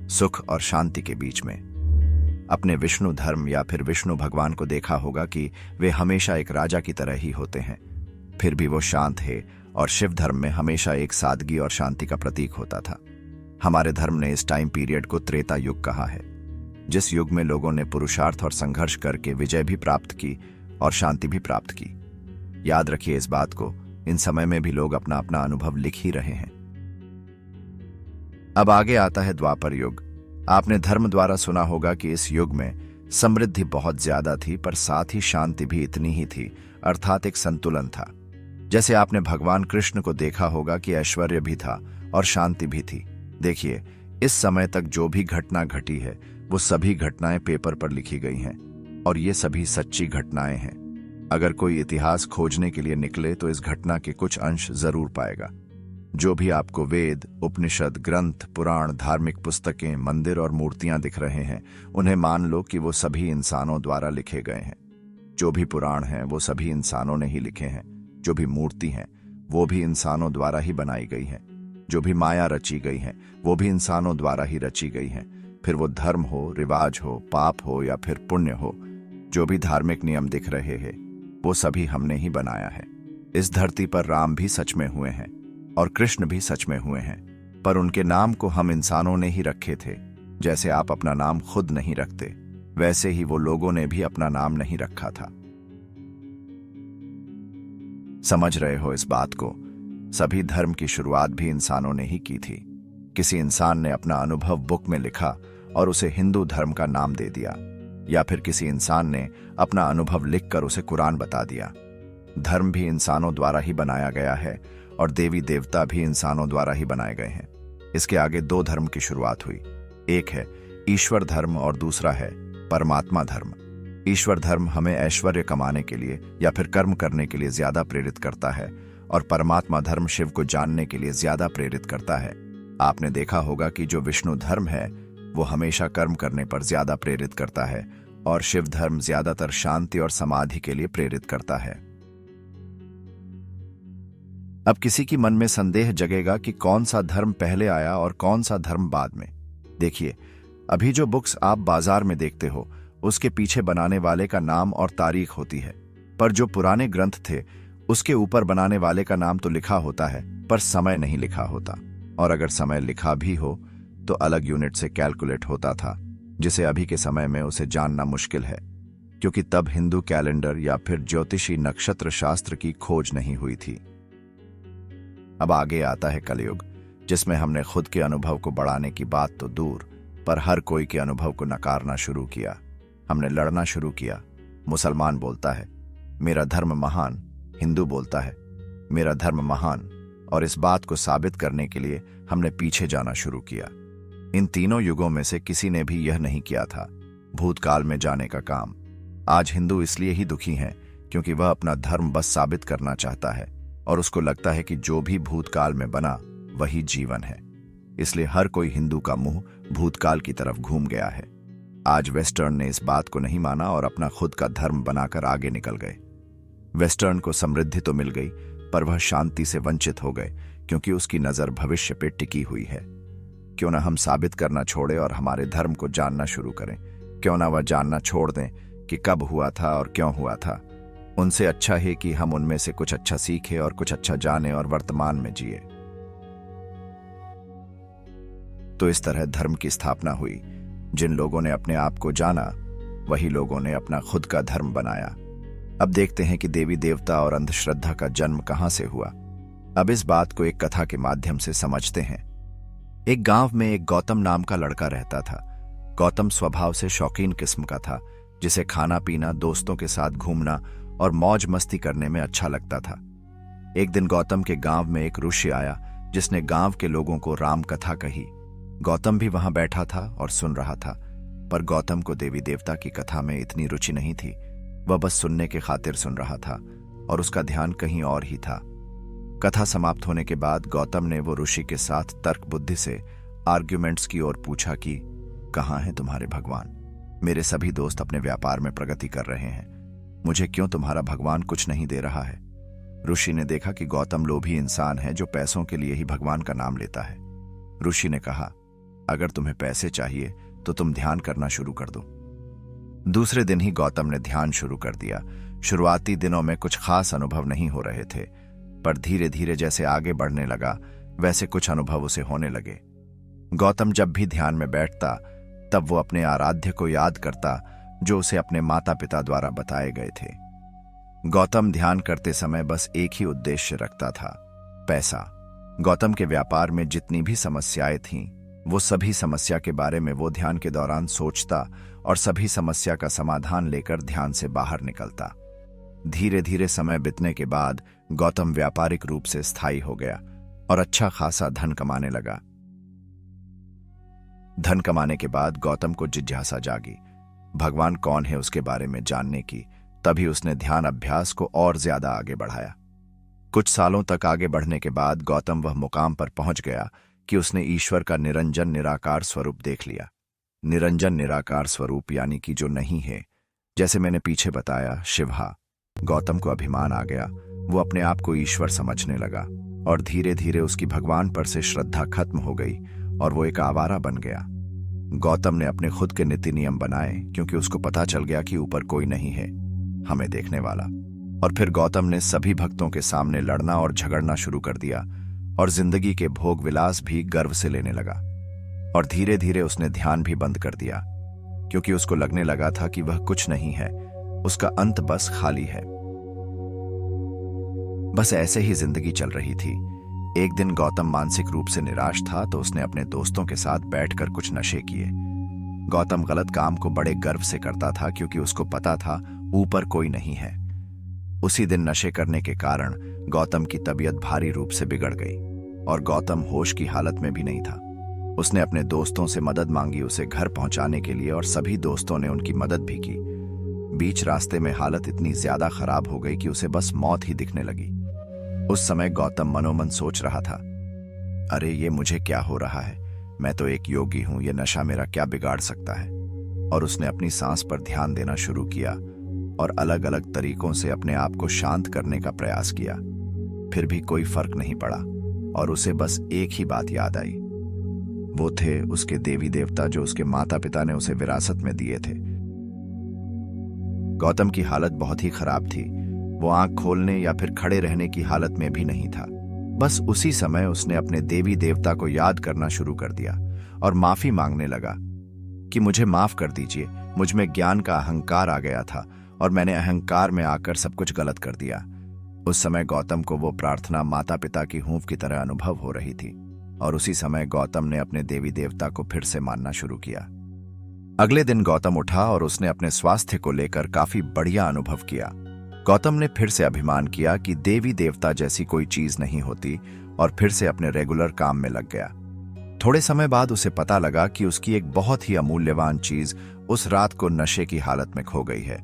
सुख और शांति के बीच में। अपने विष्णु धर्म या फिर विष्णु भगवान को देखा होगा कि वे हमेशा एक राजा की तरह ही होते हैं, फिर भी वो शांत है, और शिव धर्म में हमेशा एक सादगी और शांति का प्रतीक होता था। हमारे धर्म ने इस टाइम पीरियड को त्रेता युग कहा है, जिस युग में लोगों ने पुरुषार्थ और संघर्ष करके विजय भी प्राप्त की और शांति भी प्राप्त की। याद रखिए इस बात को, इन समय में भी लोग अपना अपना अनुभव लिख ही रहे हैं। अब आगे आता है द्वापर युग। आपने धर्म द्वारा सुना होगा कि इस युग में समृद्धि बहुत ज्यादा थी, पर साथ ही शांति भी इतनी ही थी, अर्थात एक संतुलन था। जैसे आपने भगवान कृष्ण को देखा होगा कि ऐश्वर्य भी था और शांति भी थी। देखिए, इस समय तक जो भी घटना घटी है वो सभी घटनाएं पेपर पर लिखी गई हैं। और ये सभी सच्ची घटनाएं हैं। अगर कोई इतिहास खोजने के लिए निकले तो इस घटना के कुछ अंश जरूर पाएगा। जो भी आपको वेद, उपनिषद, ग्रंथ, पुराण, धार्मिक पुस्तकें, मंदिर और मूर्तियां दिख रहे हैं, उन्हें मान लो कि वो सभी इंसानों द्वारा लिखे गए हैं। जो भी पुराण हैं वो सभी इंसानों ने ही लिखे हैं। जो भी मूर्ति हैं वो भी इंसानों द्वारा ही बनाई गई हैं। जो भी माया रची गई है वो भी इंसानों द्वारा ही रची गई हैं। फिर वो धर्म हो, रिवाज हो, पाप हो या फिर पुण्य हो, जो भी धार्मिक नियम दिख रहे हैं वो सभी हमने ही बनाया है। इस धरती पर राम भी सच में हुए हैं और कृष्ण भी सच में हुए हैं, पर उनके नाम को हम इंसानों ने ही रखे थे। जैसे आप अपना नाम खुद नहीं रखते, वैसे ही वो लोगों ने भी अपना नाम नहीं रखा था। समझ रहे हो इस बात को? सभी धर्म की शुरुआत भी इंसानों ने ही की थी। किसी इंसान ने अपना अनुभव बुक में लिखा और उसे हिंदू धर्म का नाम दे दिया, या फिर किसी इंसान ने अपना अनुभव लिखकर उसे कुरान बता दिया। धर्म भी इंसानों द्वारा ही बनाया गया है और देवी देवता भी इंसानों द्वारा ही बनाए गए हैं। इसके आगे दो धर्म की शुरुआत हुई। एक है ईश्वर धर्म और दूसरा है परमात्मा धर्म। ईश्वर धर्म हमें ऐश्वर्य कमाने के लिए या फिर कर्म करने के लिए ज्यादा प्रेरित करता है, और परमात्मा धर्म शिव को जानने के लिए ज्यादा प्रेरित करता है। आपने देखा होगा कि जो विष्णु धर्म है वो हमेशा कर्म करने पर ज्यादा प्रेरित करता है, और शिव धर्म ज्यादातर शांति और समाधि के लिए प्रेरित करता है। अब किसी की मन में संदेह जगेगा कि कौन सा धर्म पहले आया और कौन सा धर्म बाद में। देखिए, अभी जो बुक्स आप बाजार में देखते हो उसके पीछे बनाने वाले का नाम और तारीख होती है, पर जो पुराने ग्रंथ थे उसके ऊपर बनाने वाले का नाम तो लिखा होता है पर समय नहीं लिखा होता। और अगर समय लिखा भी हो तो अलग यूनिट से कैलकुलेट होता था, जिसे अभी के समय में उसे जानना मुश्किल है, क्योंकि तब हिंदू कैलेंडर या फिर ज्योतिषी नक्षत्र शास्त्र की खोज नहीं हुई थी। अब आगे आता है कलयुग, जिसमें हमने खुद के अनुभव को बढ़ाने की बात तो दूर, पर हर कोई के अनुभव को नकारना शुरू किया। हमने लड़ना शुरू किया। मुसलमान बोलता है मेरा धर्म महान, हिंदू बोलता है मेरा धर्म महान, और इस बात को साबित करने के लिए हमने पीछे जाना शुरू किया। इन तीनों युगों में से किसी ने भी यह नहीं किया था, भूतकाल में जाने का काम। आज हिंदू इसलिए ही दुखी हैं क्योंकि वह अपना धर्म बस साबित करना चाहता है, और उसको लगता है कि जो भी भूतकाल में बना वही जीवन है। इसलिए हर कोई हिंदू का मुंह भूतकाल की तरफ घूम गया है। आज वेस्टर्न ने इस बात को नहीं माना और अपना खुद का धर्म बनाकर आगे निकल गए। वेस्टर्न को समृद्धि तो मिल गई, पर वह शांति से वंचित हो गए, क्योंकि उसकी नजर भविष्य पे टिकी हुई है। क्यों ना हम साबित करना छोड़े और हमारे धर्म को जानना शुरू करें? क्यों ना वह जानना छोड़ दें कि कब हुआ था और क्यों हुआ था? उनसे अच्छा है कि हम उनमें से कुछ अच्छा सीखें और कुछ अच्छा जाने और वर्तमान में जिए। तो इस तरह धर्म की स्थापना हुई। जिन लोगों ने अपने आप को जाना, वही लोगों ने अपना खुद का धर्म बनाया। अब देखते हैं कि देवी देवता और अंधश्रद्धा का जन्म कहां से हुआ। अब इस बात को एक कथा के माध्यम से समझते हैं। एक गांव में एक गौतम नाम का लड़का रहता था। गौतम स्वभाव से शौकीन किस्म का था, जिसे खाना पीना, दोस्तों के साथ घूमना और मौज मस्ती करने में अच्छा लगता था। एक दिन गौतम के गांव में एक ऋषि आया, जिसने गांव के लोगों को राम कथा कही। गौतम भी वहां बैठा था और सुन रहा था, पर गौतम को देवी देवता की कथा में इतनी रुचि नहीं थी। वह बस सुनने के खातिर सुन रहा था और उसका ध्यान कहीं और ही था। कथा समाप्त होने के बाद गौतम ने वो ऋषि के साथ तर्क बुद्धि से आर्ग्यूमेंट्स की ओर पूछा कि कहाँ हैं तुम्हारे भगवान? मेरे सभी दोस्त अपने व्यापार में प्रगति कर रहे हैं, मुझे क्यों तुम्हारा भगवान कुछ नहीं दे रहा है? ऋषि ने देखा कि गौतम लोभी इंसान है जो पैसों के लिए ही भगवान का नाम लेता है। ऋषि ने कहा, अगर तुम्हें पैसे चाहिए तो तुम ध्यान करना शुरू कर दो। दूसरे दिन ही गौतम ने ध्यान शुरू कर दिया। शुरुआती दिनों में कुछ खास अनुभव नहीं हो रहे थे, पर धीरे धीरे जैसे आगे बढ़ने लगा वैसे कुछ अनुभव उसे होने लगे। गौतम जब भी ध्यान में बैठता तब वो अपने आराध्य को याद करता, जो उसे अपने माता पिता द्वारा बताए गए थे। गौतम ध्यान करते समय बस एक ही उद्देश्य रखता था, पैसा। गौतम के व्यापार में जितनी भी समस्याएं थीं, वो सभी समस्या के बारे में वो ध्यान के दौरान सोचता और सभी समस्या का समाधान लेकर ध्यान से बाहर निकलता। धीरे धीरे समय बीतने के बाद गौतम व्यापारिक रूप से स्थायी हो गया और अच्छा खासा धन कमाने लगा। धन कमाने के बाद गौतम को जिज्ञासा जागी। भगवान कौन है उसके बारे में जानने की। तभी उसने ध्यान अभ्यास को और ज्यादा आगे बढ़ाया। कुछ सालों तक आगे बढ़ने के बाद गौतम वह मुकाम पर पहुंच गया कि उसने ईश्वर का निरंजन निराकार स्वरूप देख लिया। निरंजन निराकार स्वरूप यानी कि जो नहीं है, जैसे मैंने पीछे बताया शिवा। गौतम को अभिमान आ गया, वो अपने आप को ईश्वर समझने लगा और धीरे धीरे उसकी भगवान पर से श्रद्धा खत्म हो गई और वो एक आवारा बन गया। गौतम ने अपने खुद के नीति नियम बनाए क्योंकि उसको पता चल गया कि ऊपर कोई नहीं है हमें देखने वाला। और फिर गौतम ने सभी भक्तों के सामने लड़ना और झगड़ना शुरू कर दिया और जिंदगी के भोग विलास भी गर्व से लेने लगा। और धीरे धीरे उसने ध्यान भी बंद कर दिया क्योंकि उसको लगने लगा था कि वह कुछ नहीं है, उसका अंत बस खाली है। बस ऐसे ही जिंदगी चल रही थी। एक दिन गौतम मानसिक रूप से निराश था तो उसने अपने दोस्तों के साथ बैठकर कुछ नशे किए। गौतम गलत काम को बड़े गर्व से करता था क्योंकि उसको पता था ऊपर कोई नहीं है। उसी दिन नशे करने के कारण गौतम की तबीयत भारी रूप से बिगड़ गई और गौतम होश की हालत में भी नहीं था। उसने अपने दोस्तों से मदद मांगी उसे घर पहुंचाने के लिए और सभी दोस्तों ने उनकी मदद भी की। बीच रास्ते में हालत इतनी ज्यादा खराब हो गई कि उसे बस मौत ही दिखने लगी। उस समय गौतम मनोमन सोच रहा था, अरे ये मुझे क्या हो रहा है, मैं तो एक योगी हूं, ये नशा मेरा क्या बिगाड़ सकता है। और उसने अपनी सांस पर ध्यान देना शुरू किया और अलग अलग तरीकों से अपने आप को शांत करने का प्रयास किया। फिर भी कोई फर्क नहीं पड़ा और उसे बस एक ही बात याद आई। वो थे उसके देवी देवता जो उसके माता पिता ने उसे विरासत में दिए थे। गौतम की हालत बहुत ही खराब थी। वो आंख खोलने या फिर खड़े रहने की हालत में भी नहीं था। बस उसी समय उसने अपने देवी देवता को याद करना शुरू कर दिया और माफी मांगने लगा कि मुझे माफ कर दीजिए, मुझ में ज्ञान का अहंकार आ गया था और मैंने अहंकार में आकर सब कुछ गलत कर दिया। उस समय गौतम को वो प्रार्थना माता पिता की हूंफ की तरह अनुभव हो रही थी और उसी समय गौतम ने अपने देवी देवता को फिर से मानना शुरू किया। अगले दिन गौतम उठा और उसने अपने स्वास्थ्य को लेकर काफी बढ़िया अनुभव किया। गौतम ने फिर से अभिमान किया कि देवी देवता जैसी कोई चीज नहीं होती और फिर से अपने रेगुलर काम में लग गया। थोड़े समय बाद उसे पता लगा कि उसकी एक बहुत ही अमूल्यवान चीज उस रात को नशे की हालत में खो गई है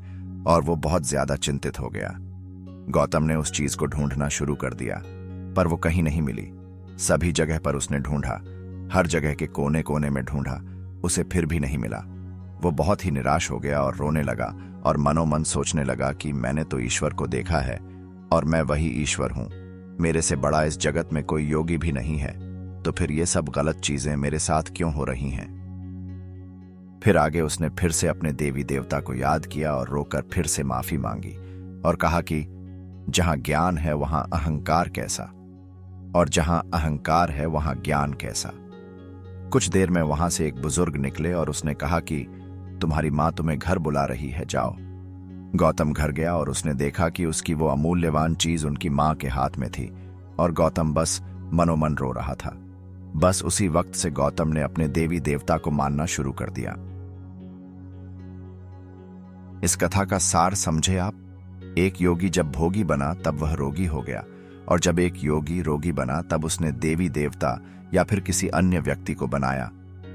और वो बहुत ज्यादा चिंतित हो गया। गौतम ने उस चीज को ढूंढना शुरू कर दिया पर वो कहीं नहीं मिली। सभी जगह पर उसने ढूंढा, हर जगह के कोने कोने में ढूंढा, उसे फिर भी नहीं मिला। वो बहुत ही निराश हो गया और रोने लगा और मनोमन सोचने लगा कि मैंने तो ईश्वर को देखा है और मैं वही ईश्वर हूं। मेरे से बड़ा इस जगत में कोई योगी भी नहीं है, तो फिर ये सब गलत चीजें मेरे साथ क्यों हो रही हैं। फिर आगे उसने फिर से अपने देवी देवता को याद किया और रोकर फिर से माफी मांगी और कहा कि जहां ज्ञान है वहां अहंकार कैसा, और जहां अहंकार है वहां ज्ञान कैसा। कुछ देर में वहां से एक बुजुर्ग निकले और उसने कहा कि तुम्हारी मां तुम्हें घर बुला रही है, जाओ। गौतम घर गया और उसने देखा कि उसकी वो अमूल्यवान चीज उनकी मां के हाथ में थी और गौतम बस मनोमन रो रहा था। बस उसी वक्त से गौतम ने अपने देवी देवता को मानना शुरू कर दिया। इस कथा का सार समझे आप। एक योगी जब भोगी बना तब वह रोगी हो गया, और जब एक योगी रोगी बना तब उसने देवी देवता या फिर किसी अन्य व्यक्ति को बनाया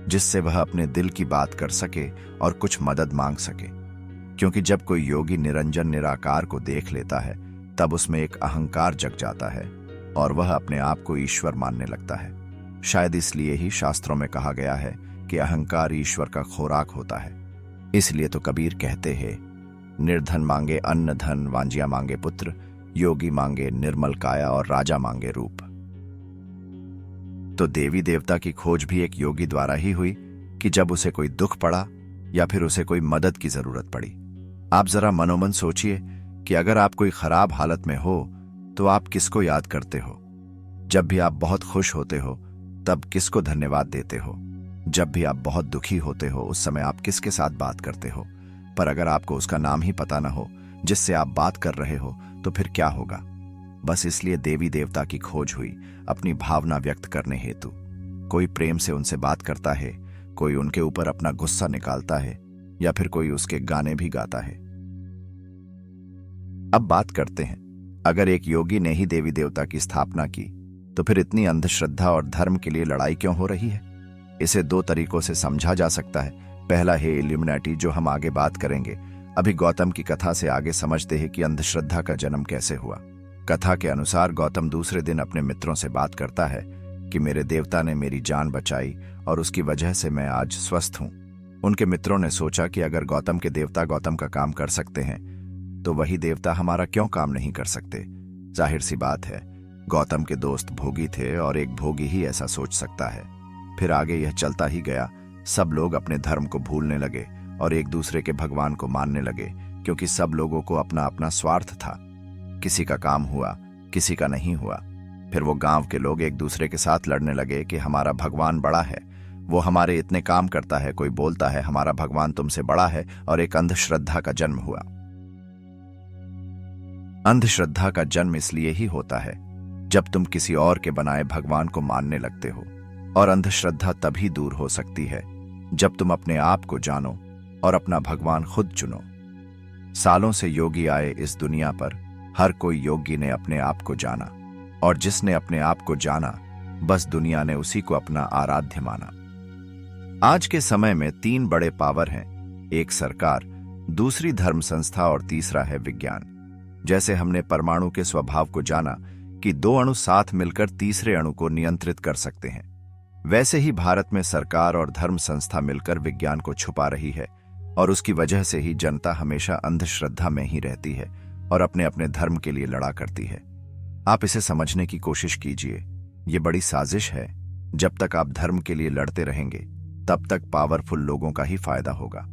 जिससे वह अपने दिल की बात कर सके और कुछ मदद मांग सके। क्योंकि जब कोई योगी निरंजन निराकार को देख लेता है तब उसमें एक अहंकार जग जाता है और वह अपने आप को ईश्वर मानने लगता है। शायद इसलिए ही शास्त्रों में कहा गया है कि अहंकार ईश्वर का खुराक होता है। इसलिए तो कबीर कहते हैं, निर्धन मांगे अन्न धन, वांजिया मांगे पुत्र, योगी मांगे निर्मल काया और राजा मांगे रूप। तो देवी देवता की खोज भी एक योगी द्वारा ही हुई कि जब उसे कोई दुख पड़ा या फिर उसे कोई मदद की जरूरत पड़ी। आप जरा मनोमन सोचिए कि अगर आप कोई खराब हालत में हो तो आप किसको याद करते हो। जब भी आप बहुत खुश होते हो तब किसको धन्यवाद देते हो। जब भी आप बहुत दुखी होते हो उस समय आप किसके साथ बात करते हो। पर अगर आपको उसका नाम ही पता ना हो जिससे आप बात कर रहे हो तो फिर क्या होगा। बस इसलिए देवी देवता की खोज हुई अपनी भावना व्यक्त करने हेतु। कोई प्रेम से उनसे बात करता है, कोई उनके ऊपर अपना गुस्सा निकालता है या फिर कोई उसके गाने भी गाता है। अब बात करते हैं, अगर एक योगी ने ही देवी देवता की स्थापना की तो फिर इतनी अंधश्रद्धा और धर्म के लिए लड़ाई क्यों हो रही है। इसे दो तरीकों से समझा जा सकता है। पहला है इल्यूमिनाटी, जो हम आगे बात करेंगे। अभी गौतम की कथा से आगे समझते हैं कि अंधश्रद्धा का जन्म कैसे हुआ। कथा के अनुसार गौतम दूसरे दिन अपने मित्रों से बात करता है कि मेरे देवता ने मेरी जान बचाई और उसकी वजह से मैं आज स्वस्थ हूं। उनके मित्रों ने सोचा कि अगर गौतम के देवता गौतम का काम कर सकते हैं तो वही देवता हमारा क्यों काम नहीं कर सकते। जाहिर सी बात है, गौतम के दोस्त भोगी थे और एक भोगी ही ऐसा सोच सकता है। फिर आगे यह चलता ही गया। सब लोग अपने धर्म को भूलने लगे और एक दूसरे के भगवान को मानने लगे, क्योंकि सब लोगों को अपना अपना स्वार्थ था। किसी का काम हुआ, किसी का नहीं हुआ। फिर वो गांव के लोग एक दूसरे के साथ लड़ने लगे कि हमारा भगवान बड़ा है, वो हमारे इतने काम करता है। कोई बोलता है हमारा भगवान तुमसे बड़ा है, और एक अंधश्रद्धा का जन्म हुआ। अंधश्रद्धा का जन्म इसलिए ही होता है जब तुम किसी और के बनाए भगवान को मानने लगते हो, और अंधश्रद्धा तभी दूर हो सकती है जब तुम अपने आप को जानो और अपना भगवान खुद चुनो। सालों से योगी आए इस दुनिया पर, हर कोई योगी ने अपने आप को जाना, और जिसने अपने आप को जाना बस दुनिया ने उसी को अपना आराध्य माना। आज के समय में 3 बड़े पावर हैं, एक सरकार, दूसरी धर्म संस्था और तीसरा है विज्ञान। जैसे हमने परमाणु के स्वभाव को जाना कि 2 अणु साथ मिलकर तीसरे अणु को नियंत्रित कर सकते हैं, वैसे ही भारत में सरकार और धर्म संस्था मिलकर विज्ञान को छुपा रही है, और उसकी वजह से ही जनता हमेशा अंधश्रद्धा में ही रहती है और अपने अपने धर्म के लिए लड़ा करती है। आप इसे समझने की कोशिश कीजिए, ये बड़ी साजिश है। जब तक आप धर्म के लिए लड़ते रहेंगे तब तक पावरफुल लोगों का ही फायदा होगा।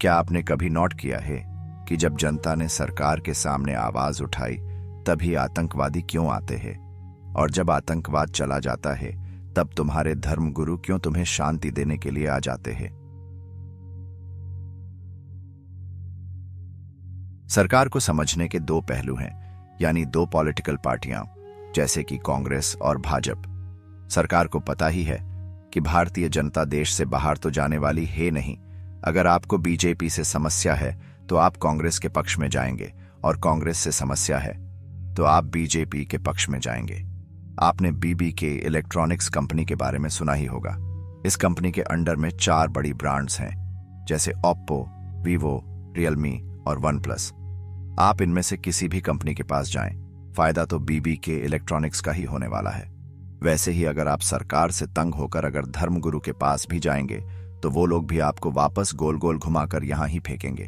क्या आपने कभी नोट किया है कि जब जनता ने सरकार के सामने आवाज उठाई तभी आतंकवादी क्यों आते हैं, और जब आतंकवाद चला जाता है तब तुम्हारे धर्मगुरु क्यों तुम्हें शांति देने के लिए आ जाते हैं? सरकार को समझने के 2 पहलू हैं, यानी 2 पॉलिटिकल पार्टियां, जैसे कि कांग्रेस और भाजपा। सरकार को पता ही है कि भारतीय जनता देश से बाहर तो जाने वाली है नहीं। अगर आपको बीजेपी से समस्या है तो आप कांग्रेस के पक्ष में जाएंगे, और कांग्रेस से समस्या है तो आप बीजेपी के पक्ष में जाएंगे। आपने बीबीके इलेक्ट्रॉनिक्स कंपनी के बारे में सुना ही होगा। इस कंपनी के अंडर में 4 बड़ी ब्रांड्स हैं, जैसे ओप्पो, वीवो, रियलमी और वन प्लस। आप इनमें से किसी भी कंपनी के पास जाएं, फायदा तो बीबीके इलेक्ट्रॉनिक्स का ही होने वाला है। वैसे ही अगर आप सरकार से तंग होकर अगर धर्मगुरु के पास भी जाएंगे तो वो लोग भी आपको वापस गोल गोल घुमाकर यहां ही फेंकेंगे,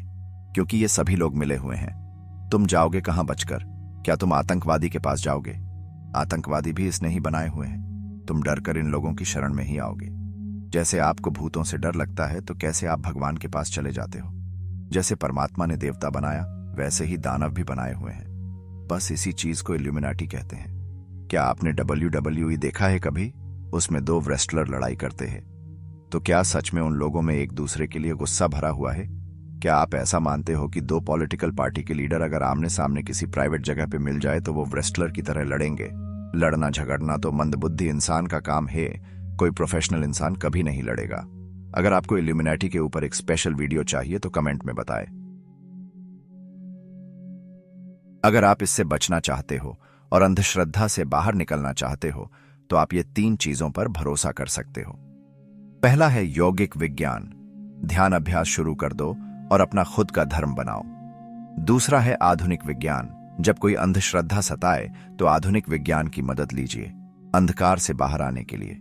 क्योंकि ये सभी लोग मिले हुए हैं। तुम जाओगे कहां बचकर? क्या तुम आतंकवादी के पास जाओगे? आतंकवादी भी इसने ही बनाए हुए हैं। तुम डरकर इन लोगों की शरण में ही आओगे। जैसे आपको भूतों से डर लगता है तो कैसे आप भगवान के पास चले जाते हो? जैसे परमात्मा ने देवता बनाया वैसे ही दानव भी बनाए हुए हैं। बस इसी चीज को इल्यूमिनाटी कहते हैं। क्या आपने WWE देखा है कभी? उसमें 2 रेस्लर लड़ाई करते हैं, तो क्या सच में उन लोगों में एक दूसरे के लिए गुस्सा भरा हुआ है? क्या आप ऐसा मानते हो कि 2 पॉलिटिकल पार्टी के लीडर अगर आमने सामने किसी प्राइवेट जगह पे मिल जाए तो वो रेस्लर की तरह लड़ेंगे? लड़ना झगड़ना तो मंदबुद्धि इंसान का काम है, कोई प्रोफेशनल इंसान कभी नहीं लड़ेगा। अगर आपको इल्यूमिनाटी के ऊपर एक स्पेशल वीडियो चाहिए तो कमेंट में बताएं। अगर आप इससे बचना चाहते हो और अंधश्रद्धा से बाहर निकलना चाहते हो तो आप ये 3 चीजों पर भरोसा कर सकते हो। पहला है यौगिक विज्ञान, ध्यान अभ्यास शुरू कर दो और अपना खुद का धर्म बनाओ। दूसरा है आधुनिक विज्ञान, जब कोई अंधश्रद्धा सताए तो आधुनिक विज्ञान की मदद लीजिए अंधकार से बाहर आने के लिए।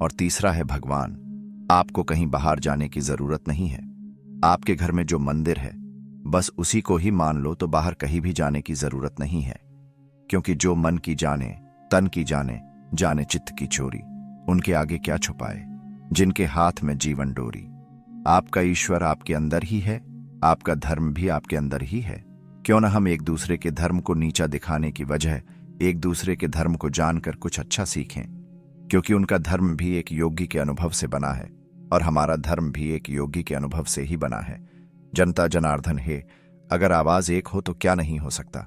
और तीसरा है भगवान, आपको कहीं बाहर जाने की जरूरत नहीं है। आपके घर में जो मंदिर है बस उसी को ही मान लो, तो बाहर कहीं भी जाने की जरूरत नहीं है, क्योंकि जो मन की जाने, तन की जाने, जाने चित्त की चोरी, उनके आगे क्या छुपाए, जिनके हाथ में जीवन डोरी। आपका ईश्वर आपके अंदर ही है, आपका धर्म भी आपके अंदर ही है। क्यों न हम एक दूसरे के धर्म को नीचा दिखाने की वजह एक दूसरे के धर्म को जानकर कुछ अच्छा सीखें, क्योंकि उनका धर्म भी एक योगी के अनुभव से बना है और हमारा धर्म भी एक योगी के अनुभव से ही बना है। जनता जनार्दन है, अगर आवाज एक हो तो क्या नहीं हो सकता।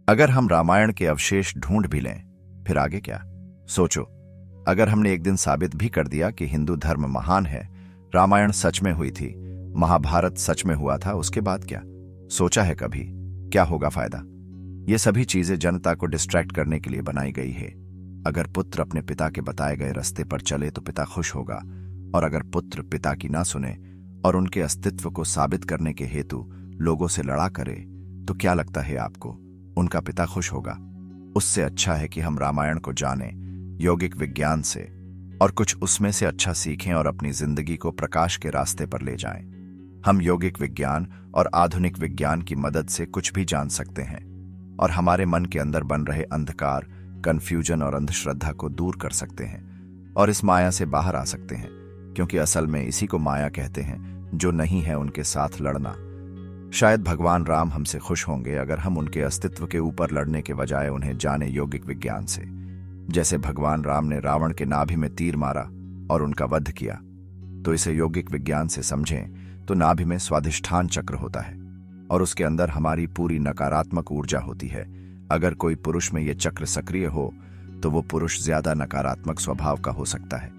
अगर हम रामायण के अवशेष ढूंढ भी लें, फिर आगे क्या? सोचो, अगर हमने एक दिन साबित भी कर दिया कि हिंदू धर्म महान है, रामायण सच में हुई थी, महाभारत सच में हुआ था, उसके बाद क्या? सोचा है कभी क्या होगा फायदा? ये सभी चीजें जनता को डिस्ट्रैक्ट करने के लिए बनाई गई है। अगर पुत्र अपने पिता के बताए गए रास्ते पर चले तो पिता खुश होगा और अगर पुत्र पिता की ना सुने और उनके अस्तित्व को साबित करने के हेतु लोगों से लड़ा करे, तो क्या लगता है आपको उनका पिता खुश होगा? उससे अच्छा है कि हम रामायण को जानें यौगिक विज्ञान से और कुछ उसमें से अच्छा सीखें और अपनी जिंदगी को प्रकाश के रास्ते पर ले जाएं। हम यौगिक विज्ञान और आधुनिक विज्ञान की मदद से कुछ भी जान सकते हैं और हमारे मन के अंदर बन रहे अंधकार, कंफ्यूजन और अंधश्रद्धा को दूर कर सकते हैं और इस माया से बाहर आ सकते हैं, क्योंकि असल में इसी को माया कहते हैं, जो नहीं है उनके साथ लड़ना। शायद भगवान राम हमसे खुश होंगे अगर हम उनके अस्तित्व के ऊपर लड़ने के बजाय उन्हें जाने यौगिक विज्ञान से। जैसे भगवान राम ने रावण के नाभि में तीर मारा और उनका वध किया, तो इसे यौगिक विज्ञान से समझें तो नाभि में स्वाधिष्ठान चक्र होता है और उसके अंदर हमारी पूरी नकारात्मक ऊर्जा होती है। अगर कोई पुरुष में यह चक्र सक्रिय हो तो वो पुरुष ज्यादा नकारात्मक स्वभाव का हो सकता है।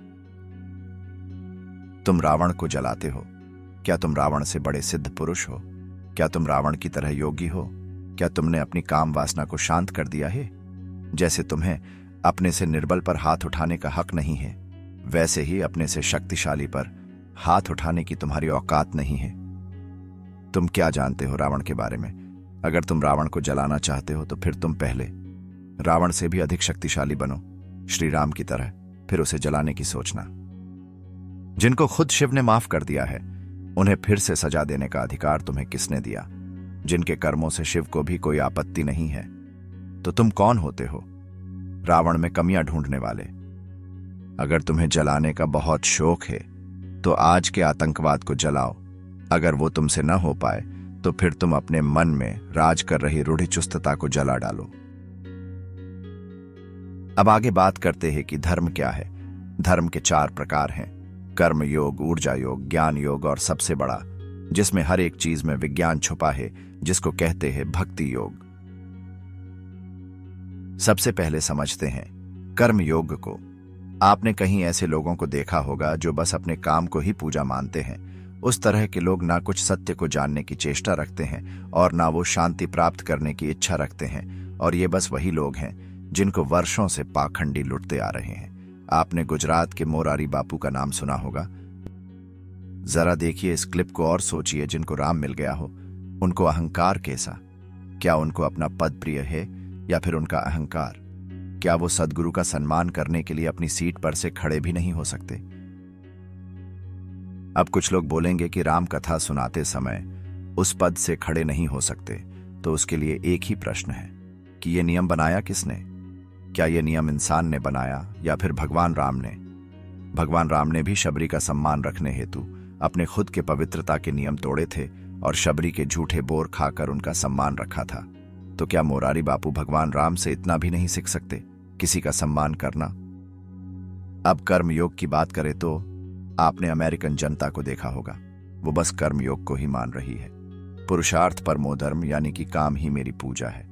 तुम रावण को जलाते हो, क्या तुम रावण से बड़े सिद्ध पुरुष हो? क्या तुम रावण की तरह योगी हो? क्या तुमने अपनी काम वासना को शांत कर दिया है? जैसे तुम्हें अपने से निर्बल पर हाथ उठाने का हक नहीं है, वैसे ही अपने से शक्तिशाली पर हाथ उठाने की तुम्हारी औकात नहीं है। तुम क्या जानते हो रावण के बारे में? अगर तुम रावण को जलाना चाहते हो तो फिर तुम पहले रावण से भी अधिक शक्तिशाली बनो, श्री राम की तरह, फिर उसे जलाने की सोचना। जिनको खुद शिव ने माफ कर दिया है, उन्हें फिर से सजा देने का अधिकार तुम्हें किसने दिया? जिनके कर्मों से शिव को भी कोई आपत्ति नहीं है, तो तुम कौन होते हो? रावण में कमियां ढूंढने वाले। अगर तुम्हें जलाने का बहुत शौक है तो आज के आतंकवाद को जलाओ। अगर वो तुमसे न हो पाए तो फिर तुम अपने मन में राज कर रही रूढ़िचुस्तता को जला डालो। अब आगे बात करते हैं कि धर्म क्या है। धर्म के 4 प्रकार हैं: कर्म योग, ऊर्जा योग, ज्ञान योग और सबसे बड़ा, जिसमें हर एक चीज में विज्ञान छुपा है, जिसको कहते हैं भक्ति योग। सबसे पहले समझते हैं कर्म योग को। आपने कहीं ऐसे लोगों को देखा होगा जो बस अपने काम को ही पूजा मानते हैं। उस तरह के लोग ना कुछ सत्य को जानने की चेष्टा रखते हैं और ना वो शांति प्राप्त करने की इच्छा रखते हैं, और ये बस वही लोग हैं जिनको वर्षों से पाखंडी लुटते आ रहे हैं। आपने गुजरात के मोरारी बापू का नाम सुना होगा। जरा देखिए इस क्लिप को और सोचिए, जिनको राम मिल गया हो उनको अहंकार कैसा? क्या उनको अपना पद प्रिय है या फिर उनका अहंकार? क्या वो सदगुरु का सम्मान करने के लिए अपनी सीट पर से खड़े भी नहीं हो सकते? अब कुछ लोग बोलेंगे कि राम कथा सुनाते समय उस पद से खड़े नहीं हो सकते, तो उसके लिए एक ही प्रश्न है कि ये नियम बनाया किसने? क्या ये नियम इंसान ने बनाया या फिर भगवान राम ने? भगवान राम ने भी शबरी का सम्मान रखने हेतु अपने खुद के पवित्रता के नियम तोड़े थे और शबरी के झूठे बोर खाकर उनका सम्मान रखा था। तो क्या मोरारी बापू भगवान राम से इतना भी नहीं सीख सकते किसी का सम्मान करना? अब कर्म योग की बात करें तो आपने अमेरिकन जनता को देखा होगा, वो बस कर्म योग को ही मान रही है। पुरुषार्थ परमो धर्म, यानी कि काम ही मेरी पूजा है।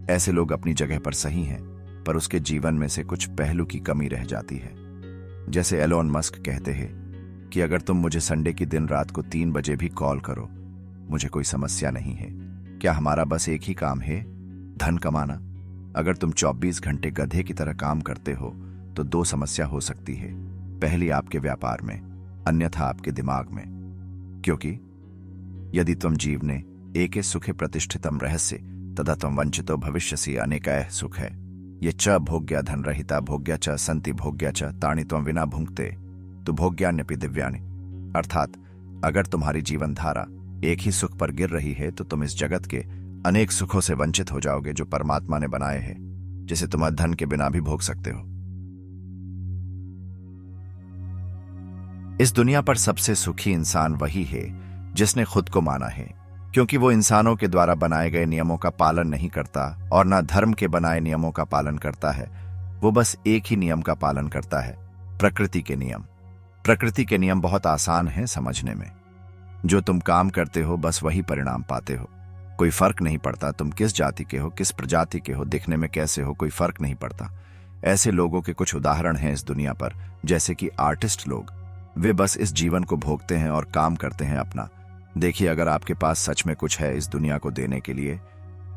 ऐसे लोग अपनी जगह पर सही हैं, पर उसके जीवन में से कुछ पहलू की कमी रह जाती है। जैसे एलोन मस्क कहते हैं कि अगर तुम मुझे संडे की दिन रात को 3 बजे भी कॉल करो, मुझे कोई समस्या नहीं है। क्या हमारा बस एक ही काम है, धन कमाना? अगर तुम 24 घंटे गधे की तरह काम करते हो तो 2 समस्या हो सकती है। पहली आपके व्यापार में, अन्यथा आपके दिमाग में। क्योंकि यदि तुम जीवने एके सुखे प्रतिष्ठितम रहस्य तदा तुम वंचितो भविष्यसि अनेकैः सुख है। ये च भोग्या धन रहिता भोग्या च संति भोग्या च तानि त्वं विना भुंक्ते तो भोग्यान्यपि दिव्यानि। अर्थात अगर तुम्हारी जीवन धारा एक ही सुख पर गिर रही है तो तुम इस जगत के अनेक सुखों से वंचित हो जाओगे जो परमात्मा ने बनाए हैं, जिसे तुम धन के बिना भी भोग सकते हो। इस दुनिया पर सबसे सुखी इंसान वही है जिसने खुद को माना है, क्योंकि वो इंसानों के द्वारा बनाए गए नियमों का पालन नहीं करता और ना धर्म के बनाए नियमों का पालन करता है। वो बस एक ही नियम का पालन करता है, प्रकृति के नियम। प्रकृति के नियम बहुत आसान हैं समझने में। जो तुम काम करते हो बस वही परिणाम पाते हो। कोई फर्क नहीं पड़ता तुम किस जाति के हो, किस प्रजाति के हो, दिखने में कैसे हो, कोई फर्क नहीं पड़ता। ऐसे लोगों के कुछ उदाहरण हैं इस दुनिया पर, जैसे कि आर्टिस्ट लोग। वे बस इस जीवन को भोगते हैं और काम करते हैं अपना। देखिए, अगर आपके पास सच में कुछ है इस दुनिया को देने के लिए,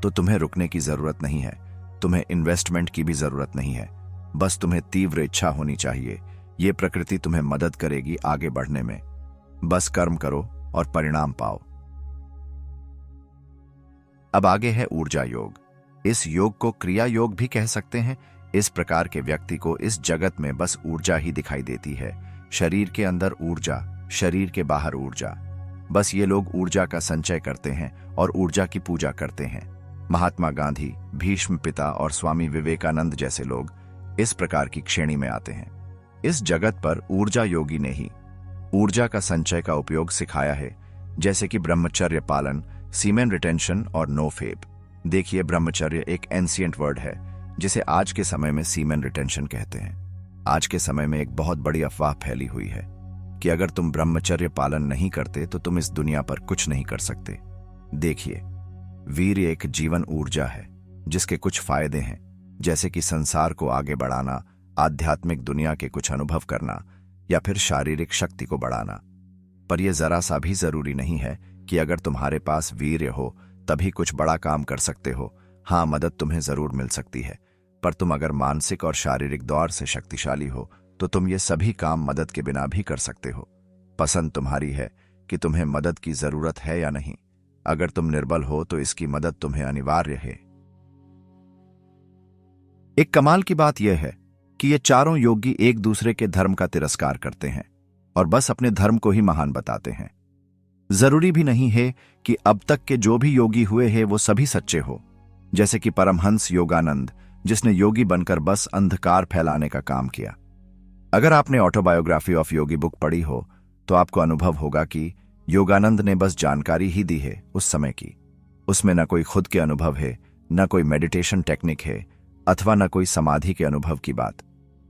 तो तुम्हें रुकने की जरूरत नहीं है, तुम्हें इन्वेस्टमेंट की भी जरूरत नहीं है। बस तुम्हें तीव्र इच्छा होनी चाहिए। ये प्रकृति तुम्हें मदद करेगी आगे बढ़ने में। बस कर्म करो और परिणाम पाओ। अब आगे है ऊर्जा योग। इस योग को क्रिया योग भी कह सकते हैं। इस प्रकार के व्यक्ति को इस जगत में बस ऊर्जा ही दिखाई देती है। शरीर के अंदर ऊर्जा, शरीर के बाहर ऊर्जा। बस ये लोग ऊर्जा का संचय करते हैं और ऊर्जा की पूजा करते हैं। महात्मा गांधी, भीष्म पिता और स्वामी विवेकानंद जैसे लोग इस प्रकार की श्रेणी में आते हैं। इस जगत पर ऊर्जा योगी ने ही ऊर्जा का संचय का उपयोग सिखाया है, जैसे कि ब्रह्मचर्य पालन, सीमेन रिटेंशन और नो फेब। देखिए, ब्रह्मचर्य एक एंशिएंट वर्ड है जिसे आज के समय में सीमेन रिटेंशन कहते हैं। आज के समय में एक बहुत बड़ी अफवाह फैली हुई है कि अगर तुम ब्रह्मचर्य पालन नहीं करते तो तुम इस दुनिया पर कुछ नहीं कर सकते। देखिए, वीर्य एक जीवन ऊर्जा है जिसके कुछ फायदे हैं, जैसे कि संसार को आगे बढ़ाना, आध्यात्मिक दुनिया के कुछ अनुभव करना या फिर शारीरिक शक्ति को बढ़ाना। पर यह जरा सा भी जरूरी नहीं है कि अगर तुम्हारे पास वीर्य हो तभी कुछ बड़ा काम कर सकते हो। हाँ, मदद तुम्हें जरूर मिल सकती है, पर तुम अगर मानसिक और शारीरिक दौर से शक्तिशाली हो तो तुम ये सभी काम मदद के बिना भी कर सकते हो। पसंद तुम्हारी है कि तुम्हें मदद की जरूरत है या नहीं। अगर तुम निर्बल हो तो इसकी मदद तुम्हें अनिवार्य है। एक कमाल की बात यह है कि ये चारों योगी एक दूसरे के धर्म का तिरस्कार करते हैं और बस अपने धर्म को ही महान बताते हैं। जरूरी भी नहीं है कि अब तक के जो भी योगी हुए हैं वो सभी सच्चे हो, जैसे कि परमहंस योगानंद, जिसने योगी बनकर बस अंधकार फैलाने का काम किया। अगर आपने ऑटोबायोग्राफी ऑफ योगी बुक पढ़ी हो तो आपको अनुभव होगा कि योगानंद ने बस जानकारी ही दी है उस समय की। उसमें न कोई खुद के अनुभव है, न कोई मेडिटेशन टेक्निक है, अथवा न कोई समाधि के अनुभव की बात।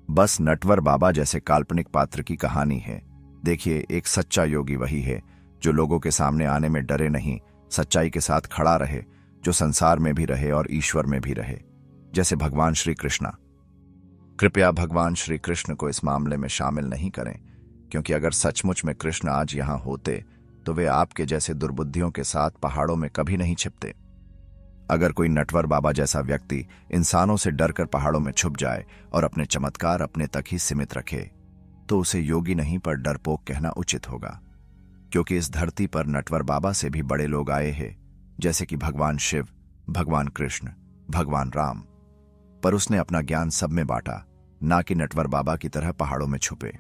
बस नटवर बाबा जैसे काल्पनिक पात्र की कहानी है। देखिए, एक सच्चा योगी वही है जो लोगों के सामने आने में डरे नहीं, सच्चाई के साथ खड़ा रहे, जो संसार में भी रहे और ईश्वर में भी रहे, जैसे भगवान श्री कृष्णा। कृपया भगवान श्री कृष्ण को इस मामले में शामिल नहीं करें, क्योंकि अगर सचमुच में कृष्ण आज यहां होते तो वे आपके जैसे दुर्बुद्धियों के साथ पहाड़ों में कभी नहीं छिपते। अगर कोई नटवर बाबा जैसा व्यक्ति इंसानों से डरकर पहाड़ों में छुप जाए और अपने चमत्कार अपने तक ही सीमित रखे तो उसे योगी नहीं पर डरपोक कहना उचित होगा, क्योंकि इस धरती पर नटवर बाबा से भी बड़े लोग आए हैं, जैसे कि भगवान शिव, भगवान कृष्ण, भगवान राम। पर उसने अपना ज्ञान सब में बांटा, ना कि नटवर बाबा की तरह पहाड़ों में छुपे।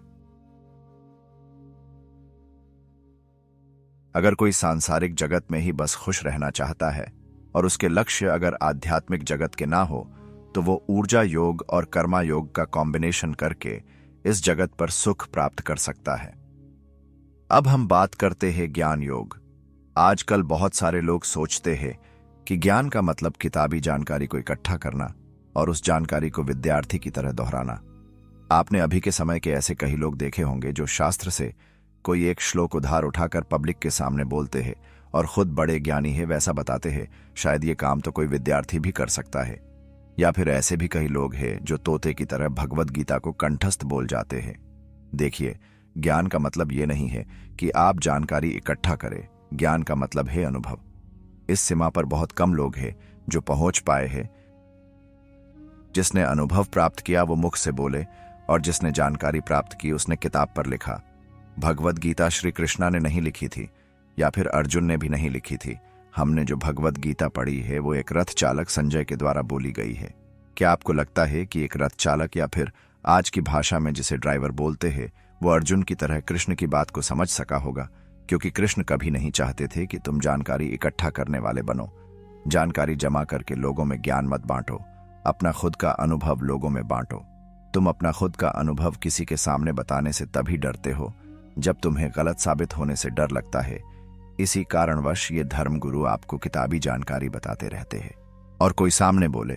अगर कोई सांसारिक जगत में ही बस खुश रहना चाहता है और उसके लक्ष्य अगर आध्यात्मिक जगत के ना हो तो वो ऊर्जा योग और कर्मा योग का कॉम्बिनेशन करके इस जगत पर सुख प्राप्त कर सकता है। अब हम बात करते हैं ज्ञान योग। आजकल बहुत सारे लोग सोचते हैं कि ज्ञान का मतलब किताबी जानकारी को इकट्ठा करना और उस जानकारी को विद्यार्थी की तरह दोहराना। आपने अभी के समय के ऐसे कई लोग देखे होंगे जो शास्त्र से कोई एक श्लोक उधार उठाकर पब्लिक के सामने बोलते हैं और खुद बड़े ज्ञानी है वैसा बताते हैं। शायद ये काम तो कोई विद्यार्थी भी कर सकता है। या फिर ऐसे भी कई लोग हैं जो तोते की तरह भगवद गीता को कंठस्थ बोल जाते हैं। देखिए, ज्ञान का मतलब ये नहीं है कि आप जानकारी इकट्ठा करें। ज्ञान का मतलब है अनुभव। इस सीमा पर बहुत कम लोग हैं जो पहुंच पाए हैं। जिसने अनुभव प्राप्त किया वो मुख से बोले और जिसने जानकारी प्राप्त की उसने किताब पर लिखा। भगवद गीता श्री कृष्णा ने नहीं लिखी थी या फिर अर्जुन ने भी नहीं लिखी थी। हमने जो भगवद गीता पढ़ी है वो एक रथ चालक संजय के द्वारा बोली गई है। क्या आपको लगता है कि एक रथ चालक या फिर आज की भाषा में जिसे ड्राइवर बोलते हैं वो अर्जुन की तरह कृष्ण की बात को समझ सका होगा? क्योंकि कृष्ण कभी नहीं चाहते थे कि तुम जानकारी इकट्ठा करने वाले बनो। जानकारी जमा करके लोगों में ज्ञान मत बांटो, अपना खुद का अनुभव लोगों में बांटो। तुम अपना खुद का अनुभव किसी के सामने बताने से तभी डरते हो जब तुम्हें गलत साबित होने से डर लगता है। इसी कारणवश ये धर्मगुरु आपको किताबी जानकारी बताते रहते हैं और कोई सामने बोले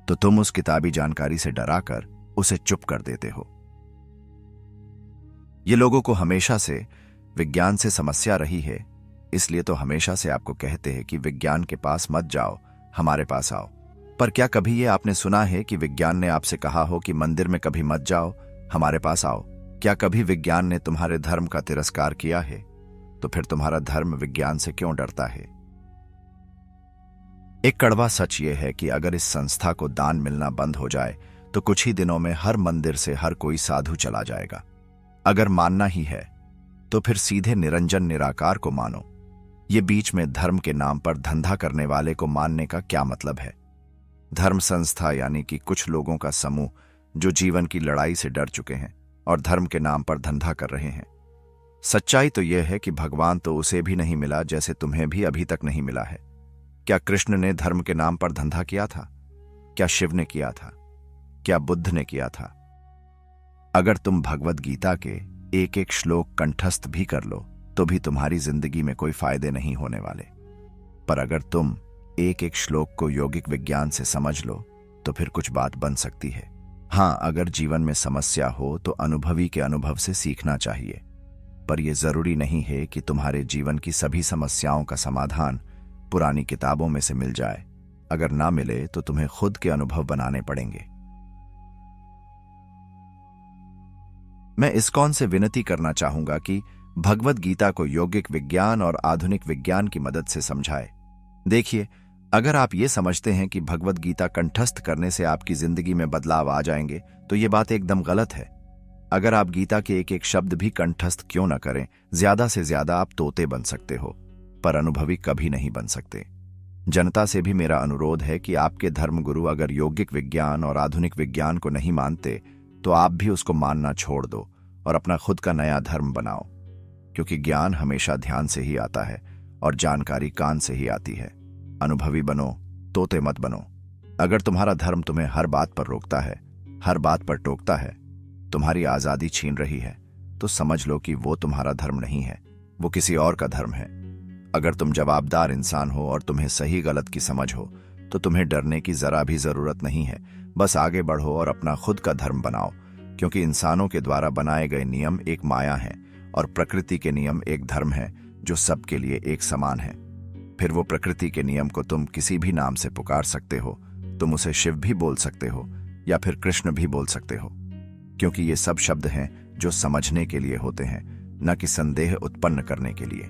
तो तुम उस किताबी जानकारी से डराकर उसे चुप कर देते हो। ये लोगों को हमेशा से विज्ञान से समस्या रही है, इसलिए तो हमेशा से आपको कहते हैं कि विज्ञान के पास मत जाओ, हमारे पास आओ। पर क्या कभी ये आपने सुना है कि विज्ञान ने आपसे कहा हो कि मंदिर में कभी मत जाओ, हमारे पास आओ? क्या कभी विज्ञान ने तुम्हारे धर्म का तिरस्कार किया है? तो फिर तुम्हारा धर्म विज्ञान से क्यों डरता है? एक कड़वा सच ये है कि अगर इस संस्था को दान मिलना बंद हो जाए तो कुछ ही दिनों में हर मंदिर से हर कोई साधु चला जाएगा। अगर मानना ही है तो फिर सीधे निरंजन निराकार को मानो। ये बीच में धर्म के नाम पर धंधा करने वाले को मानने का क्या मतलब है? धर्म संस्था यानी कि कुछ लोगों का समूह जो जीवन की लड़ाई से डर चुके हैं और धर्म के नाम पर धंधा कर रहे हैं। सच्चाई तो यह है कि भगवान तो उसे भी नहीं मिला जैसे तुम्हें भी अभी तक नहीं मिला है। क्या कृष्ण ने धर्म के नाम पर धंधा किया था? क्या शिव ने किया था? क्या बुद्ध ने किया था? अगर तुम भगवद गीता के एक एक श्लोक कंठस्थ भी कर लो तो भी तुम्हारी जिंदगी में कोई फायदे नहीं होने वाले। पर अगर तुम एक एक श्लोक को यौगिक विज्ञान से समझ लो तो फिर कुछ बात बन सकती है। हाँ, अगर जीवन में समस्या हो तो अनुभवी के अनुभव से सीखना चाहिए, पर यह जरूरी नहीं है कि तुम्हारे जीवन की सभी समस्याओं का समाधान पुरानी किताबों में से मिल जाए। अगर ना मिले तो तुम्हें खुद के अनुभव बनाने पड़ेंगे। मैं इस्कॉन से विनती करना चाहूंगा कि भगवद गीता को यौगिक विज्ञान और आधुनिक विज्ञान की मदद से समझाए। देखिए, अगर आप ये समझते हैं कि भगवद गीता कंठस्थ करने से आपकी जिंदगी में बदलाव आ जाएंगे तो ये बात एकदम गलत है। अगर आप गीता के एक एक शब्द भी कंठस्थ क्यों न करें, ज्यादा से ज्यादा आप तोते बन सकते हो, पर अनुभवी कभी नहीं बन सकते। जनता से भी मेरा अनुरोध है कि आपके धर्मगुरु अगर यौगिक विज्ञान और आधुनिक विज्ञान को नहीं मानते तो आप भी उसको मानना छोड़ दो और अपना खुद का नया धर्म बनाओ, क्योंकि ज्ञान हमेशा ध्यान से ही आता है और जानकारी कान से ही आती है। अनुभवी बनो, तोते मत बनो। अगर तुम्हारा धर्म तुम्हें हर बात पर रोकता है, हर बात पर टोकता है, तुम्हारी आजादी छीन रही है, तो समझ लो कि वो तुम्हारा धर्म नहीं है, वो किसी और का धर्म है। अगर तुम जवाबदार इंसान हो और तुम्हें सही गलत की समझ हो तो तुम्हें डरने की जरा भी जरूरत नहीं है। बस आगे बढ़ो और अपना खुद का धर्म बनाओ, क्योंकि इंसानों के द्वारा बनाए गए नियम एक माया है और प्रकृति के नियम एक धर्म है जो सबके लिए एक समान है। फिर वो प्रकृति के नियम को तुम किसी भी नाम से पुकार सकते हो। तुम उसे शिव भी बोल सकते हो या फिर कृष्ण भी बोल सकते हो, क्योंकि ये सब शब्द हैं जो समझने के लिए होते हैं, न कि संदेह उत्पन्न करने के लिए।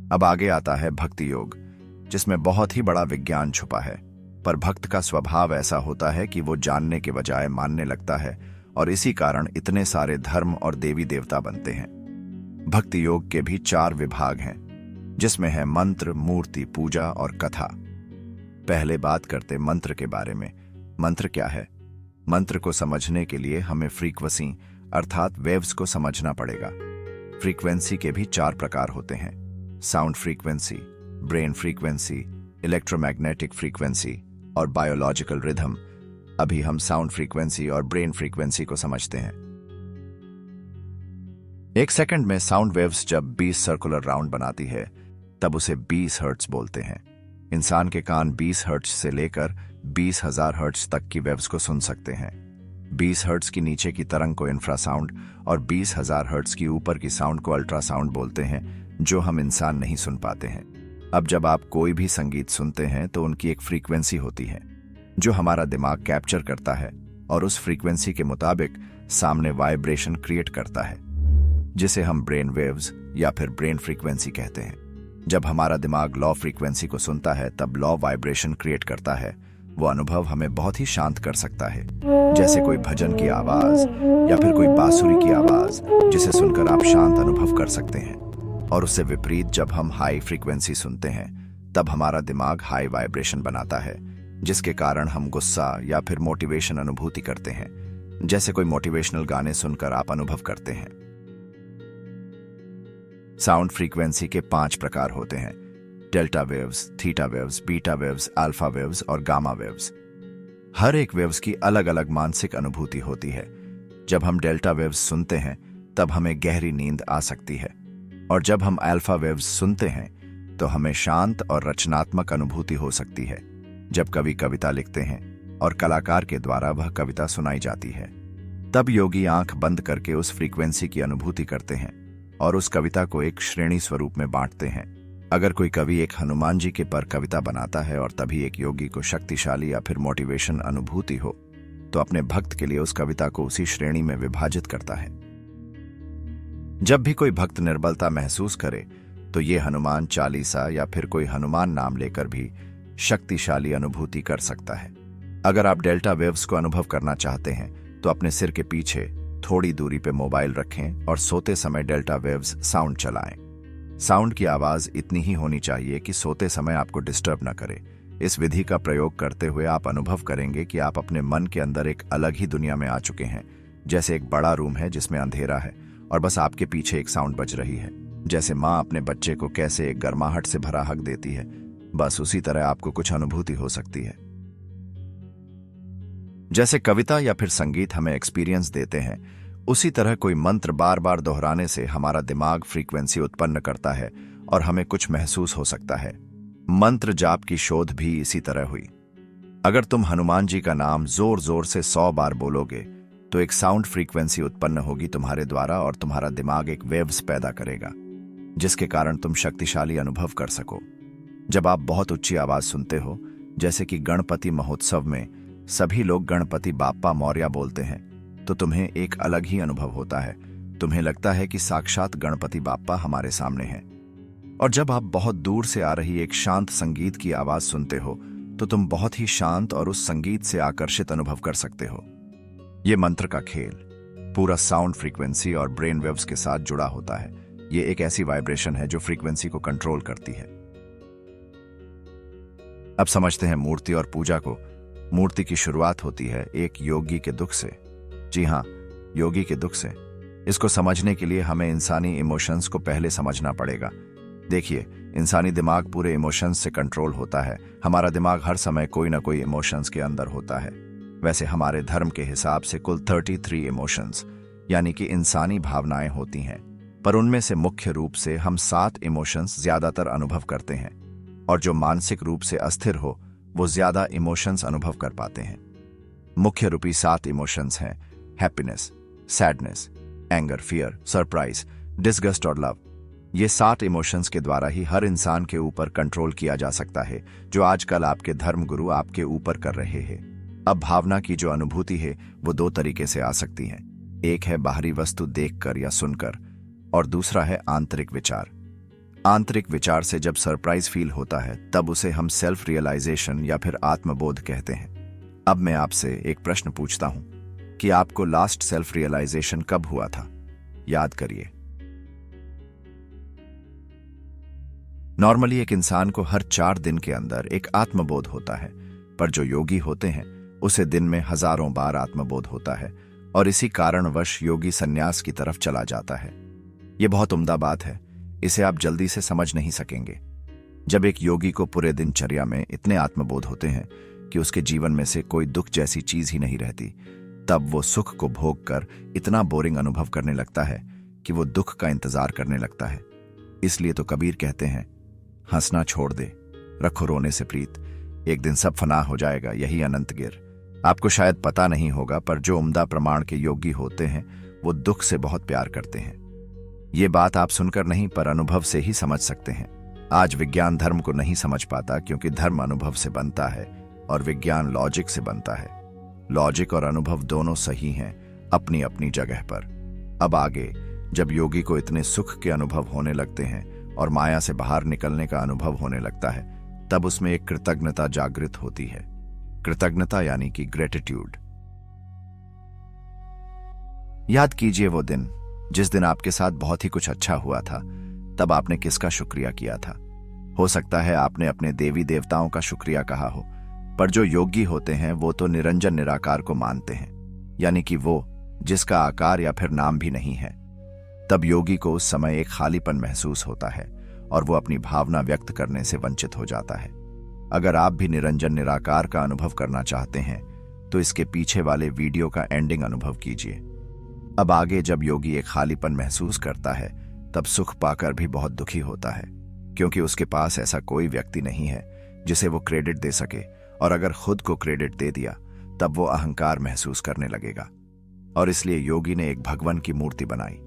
अब आगे आता है भक्ति योग, जिसमें बहुत ही बड़ा विज्ञान छुपा है। पर भक्त का स्वभाव ऐसा होता है कि वो जानने के बजाय मानने लगता है और इसी कारण इतने सारे धर्म और देवी देवता बनते हैं। भक्ति योग के भी 4 विभाग हैं, जिसमें है मंत्र, मूर्ति, पूजा और कथा। पहले बात करते मंत्र के बारे में। मंत्र क्या है? मंत्र को समझने के लिए हमें फ्रीक्वेंसी अर्थात वेव्स को समझना पड़ेगा। फ्रीक्वेंसी के भी 4 प्रकार होते हैं: sound frequency, brain frequency, electromagnetic frequency और बायोलॉजिकल रिदम। अभी हम साउंड फ्रीक्वेंसी और ब्रेन फ्रीक्वेंसी को समझते हैं। 1 सेकंड में साउंड वेव्स जब 20 सर्कुलर राउंड बनाती है तब उसे 20 हर्ट्ज बोलते हैं। इंसान के कान 20 हर्ट्ज से लेकर 20,000 हर्ट्ज तक की वेव्स को सुन सकते हैं। 20 हर्ट्ज की नीचे की तरंग को इंफ्रासाउंड और 20,000 हर्ट्ज की ऊपर की साउंड को अल्ट्रासाउंड बोलते हैं, जो हम इंसान नहीं सुन पाते हैं। अब जब आप कोई भी संगीत सुनते हैं तो उनकी एक फ्रीक्वेंसी होती है जो हमारा दिमाग कैप्चर करता है और उस फ्रीक्वेंसी के मुताबिक सामने वाइब्रेशन क्रिएट करता है, जिसे हम ब्रेन वेव्स या फिर ब्रेन फ्रीक्वेंसी कहते हैं। जब हमारा दिमाग लॉ फ्रीक्वेंसी को सुनता है तब लॉ वाइब्रेशन क्रिएट करता है। वो अनुभव हमें बहुत ही शांत कर सकता है, जैसे कोई भजन की आवाज या फिर कोई बांसुरी की आवाज, जिसे सुनकर आप शांत अनुभव कर सकते हैं। और उससे विपरीत जब हम हाई फ्रीक्वेंसी सुनते हैं तब हमारा दिमाग हाई वाइब्रेशन बनाता है, जिसके कारण हम गुस्सा या फिर मोटिवेशन अनुभूति करते हैं, जैसे कोई मोटिवेशनल गाने सुनकर आप अनुभव करते हैं। साउंड फ्रीक्वेंसी के 5 प्रकार होते हैं: delta waves, theta waves, beta waves, alpha waves और गामा वेव्स। हर एक वेव्स की अलग अलग मानसिक अनुभूति होती है। जब हम डेल्टा वेव्स सुनते हैं तब हमें गहरी नींद आ सकती है, और जब हम अल्फा वेव्स सुनते हैं तो हमें शांत और रचनात्मक अनुभूति हो सकती है। जब कवि कविता लिखते हैं और कलाकार के द्वारा वह कविता सुनाई जाती है, तब योगी आंख बंद करके उस फ्रीक्वेंसी की अनुभूति करते हैं और उस कविता को एक श्रेणी स्वरूप में बांटते हैं। अगर कोई कवि एक हनुमान जी के पर कविता बनाता है और तभी एक योगी को शक्तिशाली या फिर मोटिवेशन अनुभूति हो, तो अपने भक्त के लिए उस कविता को उसी श्रेणी में विभाजित करता है। जब भी कोई भक्त निर्बलता महसूस करे तो ये हनुमान चालीसा या फिर कोई हनुमान नाम लेकर भी शक्तिशाली अनुभूति कर सकता है। अगर आप डेल्टा वेव्स को अनुभव करना चाहते हैं तो अपने सिर के पीछे थोड़ी दूरी पे मोबाइल रखें और सोते समय डेल्टा वेव्स साउंड चलाएं। साउंड की आवाज इतनी ही होनी चाहिए कि सोते समय आपको डिस्टर्ब न करे। इस विधि का प्रयोग करते हुए आप अनुभव करेंगे कि आप अपने मन के अंदर एक अलग ही दुनिया में आ चुके हैं। जैसे एक बड़ा रूम है जिसमें अंधेरा है और बस आपके पीछे एक साउंड बज रही है। जैसे माँ अपने बच्चे को कैसे एक गर्माहट से भरा हक देती है, बस उसी तरह आपको कुछ अनुभूति हो सकती है। जैसे कविता या फिर संगीत हमें एक्सपीरियंस देते हैं, उसी तरह कोई मंत्र बार बार दोहराने से हमारा दिमाग फ्रीक्वेंसी उत्पन्न करता है और हमें कुछ महसूस हो सकता है। मंत्र जाप की शोध भी इसी तरह हुई। अगर तुम हनुमान जी का नाम जोर जोर से 100 बार बोलोगे तो एक साउंड फ्रीक्वेंसी उत्पन्न होगी तुम्हारे द्वारा और तुम्हारा दिमाग एक वेव्स पैदा करेगा, जिसके कारण तुम शक्तिशाली अनुभव कर सको। जब आप बहुत ऊंची आवाज सुनते हो, जैसे कि गणपति महोत्सव में सभी लोग गणपति बाप्पा मौर्य बोलते हैं, तो तुम्हें एक अलग ही अनुभव होता है। तुम्हें लगता है कि साक्षात गणपति बाप्पा हमारे सामने हैं। और जब आप बहुत दूर से आ रही एक शांत संगीत की आवाज सुनते हो तो तुम बहुत ही शांत और उस संगीत से आकर्षित अनुभव कर सकते हो। ये मंत्र का खेल पूरा साउंड फ्रीक्वेंसी और ब्रेन वेव्स के साथ जुड़ा होता है। ये एक ऐसी वाइब्रेशन है जो फ्रीक्वेंसी को कंट्रोल करती है। अब समझते हैं मूर्ति और पूजा को। मूर्ति की शुरुआत होती है एक योगी के दुख से। जी हाँ, योगी के दुख से। इसको समझने के लिए हमें इंसानी इमोशंस को पहले समझना पड़ेगा। देखिए, इंसानी दिमाग पूरे इमोशंस से कंट्रोल होता है। हमारा दिमाग हर समय कोई ना कोई इमोशंस के अंदर होता है। वैसे हमारे धर्म के हिसाब से कुल 33 इमोशंस यानी कि इंसानी भावनाएं होती हैं, पर उनमें से मुख्य रूप से हम 7 इमोशंस ज्यादातर अनुभव करते हैं, और जो मानसिक रूप से अस्थिर हो वो ज्यादा इमोशंस अनुभव कर पाते हैं। मुख्य रूपी 7 इमोशंस हैं happiness, sadness, anger, fear, surprise, disgust और लव। ये 7 इमोशंस के द्वारा ही हर इंसान के ऊपर कंट्रोल किया जा सकता है, जो आजकल आपके धर्मगुरु आपके ऊपर कर रहे हैं। अब भावना की जो अनुभूति है वो 2 तरीके से आ सकती है। एक है बाहरी वस्तु देखकर या सुनकर, और दूसरा है आंतरिक विचार। आंतरिक विचार से जब सरप्राइज फील होता है तब उसे हम सेल्फ रियलाइजेशन या फिर आत्मबोध कहते हैं। अब मैं आपसे एक प्रश्न पूछता हूं कि आपको लास्ट सेल्फ रियलाइजेशन कब हुआ था? याद करिए। नॉर्मली एक इंसान को हर 4 दिन के अंदर एक आत्मबोध होता है, पर जो योगी होते हैं उसे दिन में हजारों बार आत्मबोध होता है, और इसी कारणवश योगी संन्यास की तरफ चला जाता है। यह बहुत उम्दा बात है, इसे आप जल्दी से समझ नहीं सकेंगे। जब एक योगी को पूरे दिनचर्या में इतने आत्मबोध होते हैं कि उसके जीवन में से कोई दुख जैसी चीज ही नहीं रहती, तब वो सुख को भोग कर इतना बोरिंग अनुभव करने लगता है कि वो दुख का इंतजार करने लगता है। इसलिए तो कबीर कहते हैं, हंसना छोड़ दे, रखो रोने से प्रीत, एक दिन सब फना हो जाएगा, यही अनंत गिर। आपको शायद पता नहीं होगा, पर जो उम्दा प्रमाण के योगी होते हैं वो दुख से बहुत प्यार करते हैं। ये बात आप सुनकर नहीं पर अनुभव से ही समझ सकते हैं। आज विज्ञान धर्म को नहीं समझ पाता, क्योंकि धर्म अनुभव से बनता है और विज्ञान लॉजिक से बनता है। लॉजिक और अनुभव दोनों सही हैं अपनी अपनी जगह पर। अब आगे जब योगी को इतने सुख के अनुभव होने लगते हैं और माया से बाहर निकलने का अनुभव होने लगता है, तब उसमें एक कृतज्ञता जागृत होती है। कृतज्ञता यानी कि ग्रेटिट्यूड। याद कीजिए वो दिन जिस दिन आपके साथ बहुत ही कुछ अच्छा हुआ था। तब आपने किसका शुक्रिया किया था? हो सकता है आपने अपने देवी देवताओं का शुक्रिया कहा हो, पर जो योगी होते हैं वो तो निरंजन निराकार को मानते हैं, यानी कि वो जिसका आकार या फिर नाम भी नहीं है। तब योगी को उस समय एक खालीपन महसूस होता है और वो अपनी भावना व्यक्त करने से वंचित हो जाता है। अगर आप भी निरंजन निराकार का अनुभव करना चाहते हैं तो इसके पीछे वाले वीडियो का एंडिंग अनुभव कीजिए। अब आगे जब योगी एक खालीपन महसूस करता है तब सुख पाकर भी बहुत दुखी होता है, क्योंकि उसके पास ऐसा कोई व्यक्ति नहीं है जिसे वो क्रेडिट दे सके, और अगर खुद को क्रेडिट दे दिया तब वो अहंकार महसूस करने लगेगा। और इसलिए योगी ने एक भगवान की मूर्ति बनाई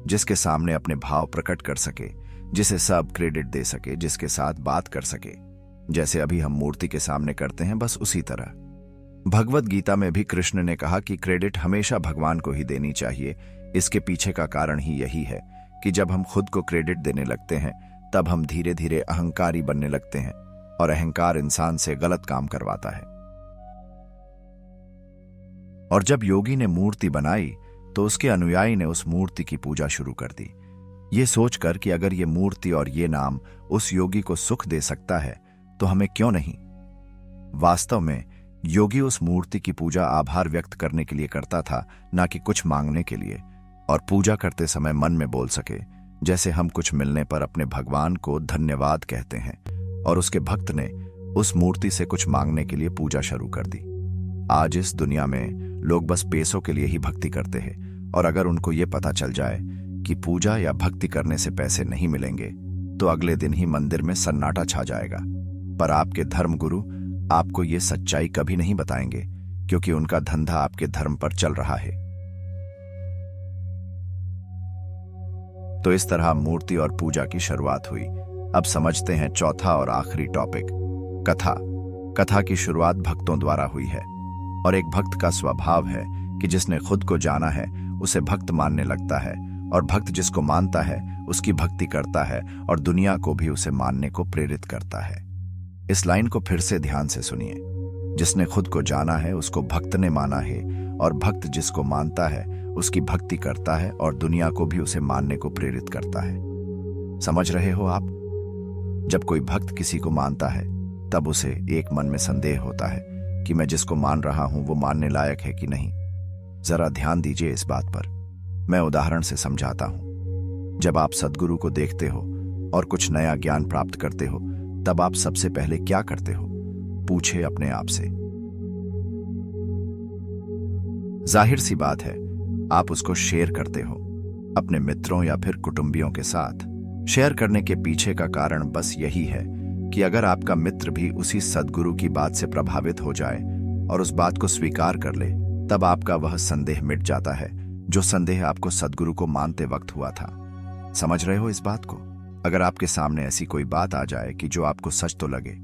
जिसके सामने अपने भाव प्रकट कर सके, जिसे सब क्रेडिट दे सके, जिसके साथ बात कर सके, जैसे अभी हम मूर्ति के सामने करते हैं, बस उसी तरह। भगवत गीता में भी कृष्ण ने कहा कि क्रेडिट हमेशा भगवान को ही देनी चाहिए। इसके पीछे का कारण ही यही है कि जब हम खुद को क्रेडिट देने लगते हैं तब हम धीरे धीरे अहंकारी बनने लगते हैं, और अहंकार इंसान से गलत काम करवाता है। और जब योगी ने मूर्ति बनाई तो उसके अनुयायी ने उस मूर्ति की पूजा शुरू कर दी, ये सोचकर कि अगर ये मूर्ति और ये नाम उस योगी को सुख दे सकता है तो हमें क्यों नहीं। वास्तव में योगी उस मूर्ति की पूजा आभार व्यक्त करने के लिए करता था, ना कि कुछ मांगने के लिए, और पूजा करते समय मन में बोल सके, जैसे हम कुछ मिलने पर अपने भगवान को धन्यवाद कहते हैं। और उसके भक्त ने उस मूर्ति से कुछ मांगने के लिए पूजा शुरू कर दी। आज इस दुनिया में लोग बस पैसों के लिए ही भक्ति करते हैं, और अगर उनको ये पता चल जाए कि पूजा या भक्ति करने से पैसे नहीं मिलेंगे तो अगले दिन ही मंदिर में सन्नाटा छा जाएगा। पर आपके धर्मगुरु आपको ये सच्चाई कभी नहीं बताएंगे, क्योंकि उनका धंधा आपके धर्म पर चल रहा है। तो इस तरह मूर्ति और पूजा की शुरुआत हुई। अब समझते हैं चौथा और आखिरी टॉपिक, कथा। कथा की शुरुआत भक्तों द्वारा हुई है, और एक भक्त का स्वभाव है कि जिसने खुद को जाना है उसे भक्त मानने लगता है, और भक्त जिसको मानता है उसकी भक्ति करता है और दुनिया को भी उसे मानने को प्रेरित करता है। इस लाइन को फिर से ध्यान से सुनिए। जिसने खुद को जाना है उसको भक्त ने माना है, और भक्त जिसको मानता है उसकी भक्ति करता है और दुनिया को भी उसे मानने को प्रेरित करता है। समझ रहे हो आप? जब कोई भक्त किसी को मानता है तब उसे एक मन में संदेह होता है कि मैं जिसको मान रहा हूं वो मानने लायक है कि नहीं। जरा ध्यान दीजिए इस बात पर। मैं उदाहरण से समझाता हूं। जब आप सद्गुरु को देखते हो और कुछ नया ज्ञान प्राप्त करते हो, तब आप सबसे पहले क्या करते हो? पूछे अपने आप से। जाहिर सी बात है, आप उसको शेयर करते हो अपने मित्रों या फिर कुटुंबियों के साथ। शेयर करने के पीछे का कारण बस यही है कि अगर आपका मित्र भी उसी सद्गुरु की बात से प्रभावित हो जाए और उस बात को स्वीकार कर ले, तब आपका वह संदेह मिट जाता है, जो संदेह आपको सद्गुरु को मानते वक्त हुआ था। समझ रहे हो इस बात को? अगर आपके सामने ऐसी कोई बात आ जाए कि जो आपको सच तो लगे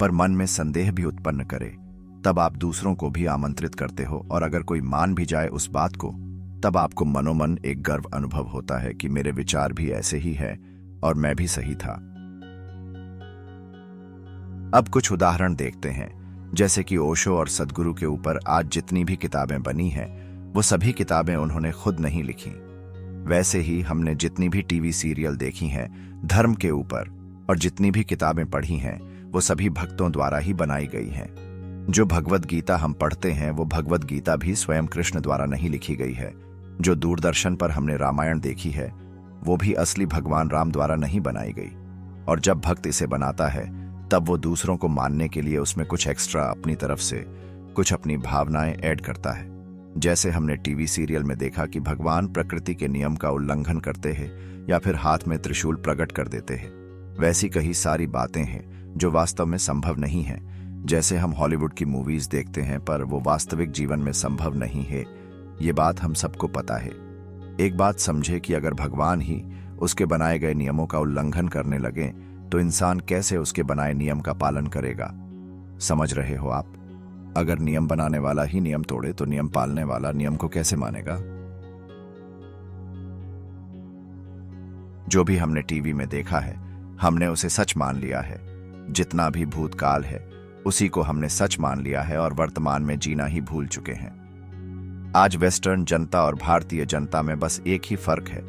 पर मन में संदेह भी उत्पन्न करे, तब आप दूसरों को भी आमंत्रित करते हो, और अगर कोई मान भी जाए उस बात को, तब आपको मनोमन एक गर्व अनुभव होता है कि मेरे विचार भी ऐसे ही है और मैं भी सही था। अब कुछ उदाहरण देखते हैं। जैसे कि ओशो और सद्गुरु के ऊपर आज जितनी भी किताबें बनी हैं, वो सभी किताबें उन्होंने खुद नहीं लिखी। वैसे ही हमने जितनी भी टीवी सीरियल देखी हैं धर्म के ऊपर, और जितनी भी किताबें पढ़ी हैं, वो सभी भक्तों द्वारा ही बनाई गई हैं। जो भगवद गीता हम पढ़ते हैं, वो भगवद गीता भी स्वयं कृष्ण द्वारा नहीं लिखी गई है। जो दूरदर्शन पर हमने रामायण देखी है, वो भी असली भगवान राम द्वारा नहीं बनाई गई। और जब भक्त इसे बनाता है, तब वो दूसरों को मानने के लिए उसमें कुछ एक्स्ट्रा अपनी तरफ से, कुछ अपनी भावनाएं ऐड करता है। जैसे हमने टीवी सीरियल में देखा कि भगवान प्रकृति के नियम का उल्लंघन करते हैं या फिर हाथ में त्रिशूल प्रकट कर देते हैं। वैसी कई सारी बातें हैं जो वास्तव में संभव नहीं है। जैसे हम हॉलीवुड की मूवीज देखते हैं, पर वो वास्तविक जीवन में संभव नहीं है। ये बात हम सबको पता है। एक बात समझे कि अगर भगवान ही उसके बनाए गए नियमों का उल्लंघन करने लगे, तो इंसान कैसे उसके बनाए नियम का पालन करेगा? समझ रहे हो आप? अगर नियम बनाने वाला ही नियम तोड़े, तो नियम पालने वाला नियम को कैसे मानेगा? जो भी हमने टीवी में देखा है, हमने उसे सच मान लिया है। जितना भी भूतकाल है, उसी को हमने सच मान लिया है और वर्तमान में जीना ही भूल चुके हैं। आज वेस्टर्न जनता और भारतीय जनता में बस एक ही फर्क है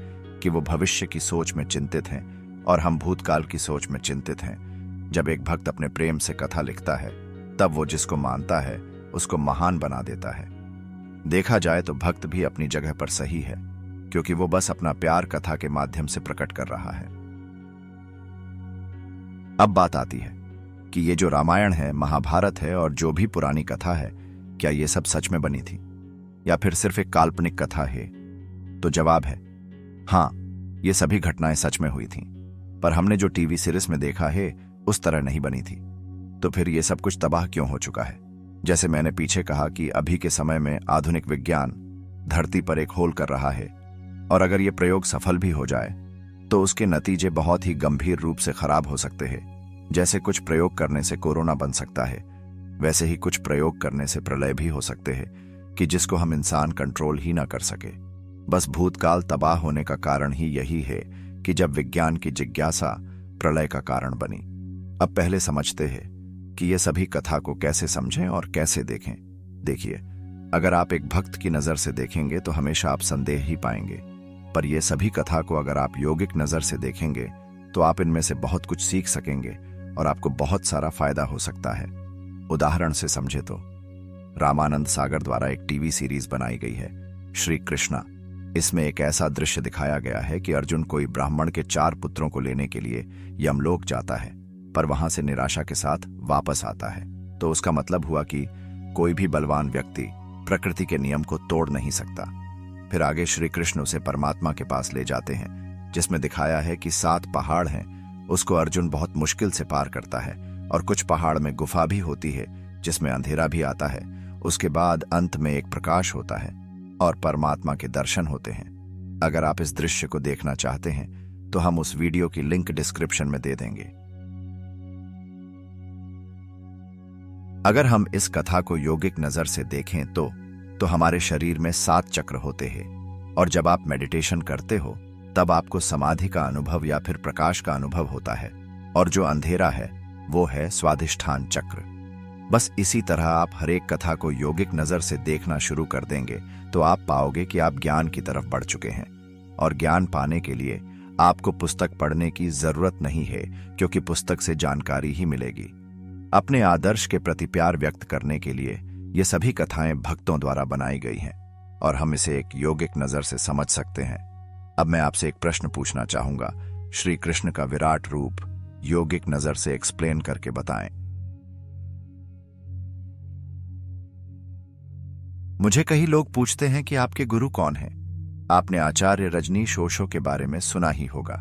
कि वो भविष्य की सोच में चिंतित हैं और हम भूतकाल की सोच में चिंतित हैं। जब एक भक्त अपने प्रेम से कथा लिखता है, तब वो जिसको मानता है उसको महान बना देता है। देखा जाए तो भक्त भी अपनी जगह पर सही है, क्योंकि वो बस अपना प्यार कथा के माध्यम से प्रकट कर रहा है। अब बात आती है कि ये जो रामायण है, महाभारत है और जो भी पुरानी कथा है, क्या ये सब सच में बनी थी या फिर सिर्फ एक काल्पनिक कथा है? तो जवाब है हाँ, ये सभी घटनाएं सच में हुई थीं, पर हमने जो टीवी सीरीज में देखा है उस तरह नहीं बनी थी। तो फिर ये सब कुछ तबाह क्यों हो चुका है? जैसे मैंने पीछे कहा कि अभी के समय में आधुनिक विज्ञान धरती पर एक होल कर रहा है, और अगर ये प्रयोग सफल भी हो जाए तो उसके नतीजे बहुत ही गंभीर रूप से खराब हो सकते हैं। जैसे कुछ प्रयोग करने से कोरोना बन सकता है, वैसे ही कुछ प्रयोग करने से प्रलय भी हो सकते हैं कि जिसको हम इंसान कंट्रोल ही ना कर सके। बस भूतकाल तबाह होने का कारण ही यही है कि जब विज्ञान की जिज्ञासा प्रलय का कारण बनी। अब पहले समझते हैं कि ये सभी कथा को कैसे समझें और कैसे देखें। देखिए, अगर आप एक भक्त की नजर से देखेंगे तो हमेशा आप संदेह ही पाएंगे, पर ये सभी कथा को अगर आप योगिक नजर से देखेंगे तो आप इनमें से बहुत कुछ सीख सकेंगे और आपको बहुत सारा फायदा हो सकता है। उदाहरण से समझे तो रामानंद सागर द्वारा एक टीवी सीरीज बनाई गई है श्री कृष्णा। इसमें एक ऐसा दृश्य दिखाया गया है कि अर्जुन कोई ब्राह्मण के 4 पुत्रों को लेने के लिए यमलोक जाता है, पर वहां से निराशा के साथ वापस आता है। तो उसका मतलब हुआ कि कोई भी बलवान व्यक्ति प्रकृति के नियम को तोड़ नहीं सकता। फिर आगे श्री कृष्ण उसे परमात्मा के पास ले जाते हैं, जिसमें दिखाया है कि 7 पहाड़ हैं, उसको अर्जुन बहुत मुश्किल से पार करता है, और कुछ पहाड़ में गुफा भी होती है जिसमें अंधेरा भी आता है। उसके बाद अंत में एक प्रकाश होता है और परमात्मा के दर्शन होते हैं। अगर आप इस दृश्य को देखना चाहते हैं तो हम उस वीडियो की लिंक डिस्क्रिप्शन में दे देंगे। अगर हम इस कथा को योगिक नजर से देखें तो हमारे शरीर में 7 चक्र होते हैं, और जब आप मेडिटेशन करते हो तब आपको समाधि का अनुभव या फिर प्रकाश का अनुभव होता है, और जो अंधेरा है वो है स्वाधिष्ठान चक्र। बस इसी तरह आप हर एक कथा को योगिक नजर से देखना शुरू कर देंगे तो आप पाओगे कि आप ज्ञान की तरफ बढ़ चुके हैं। और ज्ञान पाने के लिए आपको पुस्तक पढ़ने की जरूरत नहीं है, क्योंकि पुस्तक से जानकारी ही मिलेगी। अपने आदर्श के प्रति प्यार व्यक्त करने के लिए ये सभी कथाएं भक्तों द्वारा बनाई गई हैं, और हम इसे एक योगिक नजर से समझ सकते हैं। अब मैं आपसे एक प्रश्न पूछना चाहूंगा, श्री कृष्ण का विराट रूप योगिक नजर से एक्सप्लेन करके बताएं। मुझे कई लोग पूछते हैं कि आपके गुरु कौन हैं? आपने आचार्य रजनीश ओशो के बारे में सुना ही होगा।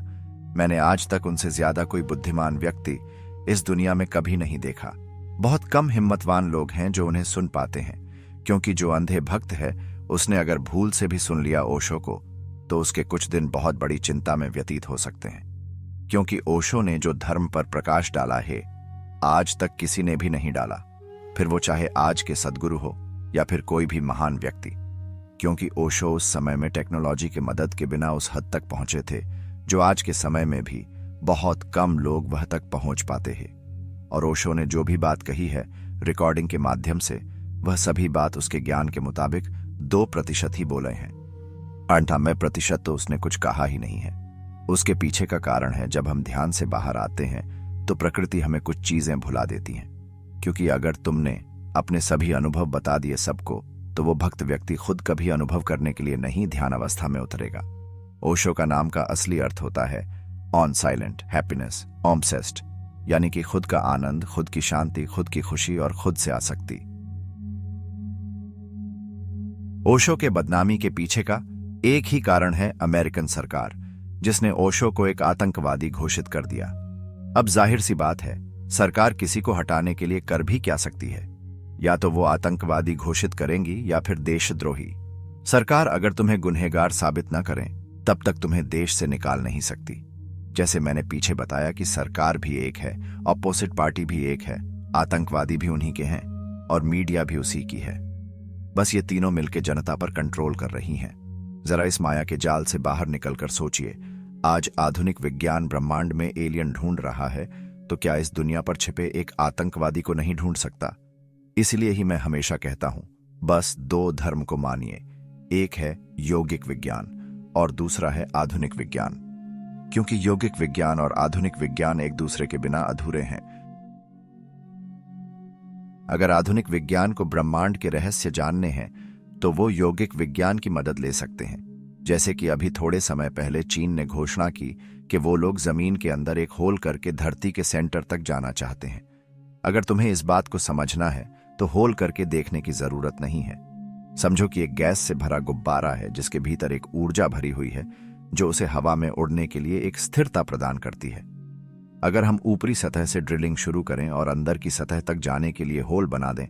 मैंने आज तक उनसे ज्यादा कोई बुद्धिमान व्यक्ति इस दुनिया में कभी नहीं देखा। बहुत कम हिम्मतवान लोग हैं जो उन्हें सुन पाते हैं, क्योंकि जो अंधे भक्त है उसने अगर भूल से भी सुन लिया ओशो को तो उसके कुछ दिन बहुत बड़ी चिंता में व्यतीत हो सकते हैं, क्योंकि ओशो ने जो धर्म पर प्रकाश डाला है आज तक किसी ने भी नहीं डाला, फिर वो चाहे आज के सद्गुरु हो या फिर कोई भी महान व्यक्ति। क्योंकि ओशो उस समय में टेक्नोलॉजी की मदद के बिना उस हद तक पहुंचे थे जो आज के समय में भी बहुत कम लोग वह तक पहुंच पाते हैं। और ओशो ने जो भी बात कही है रिकॉर्डिंग के माध्यम से, वह सभी बात उसके ज्ञान के मुताबिक 2% ही बोले हैं। 98% तो उसने कुछ कहा ही नहीं है। उसके पीछे का कारण है, जब हम ध्यान से बाहर आते हैं तो प्रकृति हमें कुछ चीजें भुला देती हैं। क्योंकि अगर तुमने अपने सभी अनुभव बता दिए सबको तो वो भक्त व्यक्ति खुद कभी अनुभव करने के लिए नहीं ध्यान अवस्था में उतरेगा। ओशो का नाम का असली अर्थ होता है ऑन साइलेंट हैप्पीनेस ऑब्सेस्ड, यानी कि खुद का आनंद, खुद की शांति, खुद की खुशी और खुद से आसक्ति। ओशो के बदनामी के पीछे का एक ही कारण है अमेरिकन सरकार, जिसने ओशो को एक आतंकवादी घोषित कर दिया। अब जाहिर सी बात है, सरकार किसी को हटाने के लिए कर भी क्या सकती है? या तो वो आतंकवादी घोषित करेंगी या फिर देशद्रोही। सरकार अगर तुम्हें गुनहगार साबित न करें तब तक तुम्हें देश से निकाल नहीं सकती। जैसे मैंने पीछे बताया कि सरकार भी एक है, ऑपोजिट पार्टी भी एक है, आतंकवादी भी उन्हीं के हैं और मीडिया भी उसी की है। बस ये तीनों मिलकर जनता पर कंट्रोल कर रही हैं। जरा इस माया के जाल से बाहर निकलकर सोचिए, आज आधुनिक विज्ञान ब्रह्मांड में एलियन ढूंढ रहा है, तो क्या इस दुनिया पर छिपे एक आतंकवादी को नहीं ढूंढ सकता? इसलिए ही मैं हमेशा कहता हूं, बस 2 धर्म को मानिए, एक है योगिक विज्ञान और दूसरा है आधुनिक विज्ञान। क्योंकि योगिक विज्ञान और आधुनिक विज्ञान एक दूसरे के बिना अधूरे हैं। अगर आधुनिक विज्ञान को ब्रह्मांड के रहस्य जानने हैं तो वो योगिक विज्ञान की मदद ले सकते हैं। जैसे कि अभी थोड़े समय पहले चीन ने घोषणा की कि वो लोग जमीन के अंदर एक होल करके धरती के सेंटर तक जाना चाहते हैं। अगर तुम्हें इस बात को समझना है तो होल करके देखने की जरूरत नहीं है। समझो कि एक गैस से भरा गुब्बारा है जिसके भीतर एक ऊर्जा भरी हुई है जो उसे हवा में उड़ने के लिए एक स्थिरता प्रदान करती है। अगर हम ऊपरी सतह से ड्रिलिंग शुरू करें और अंदर की सतह तक जाने के लिए होल बना दें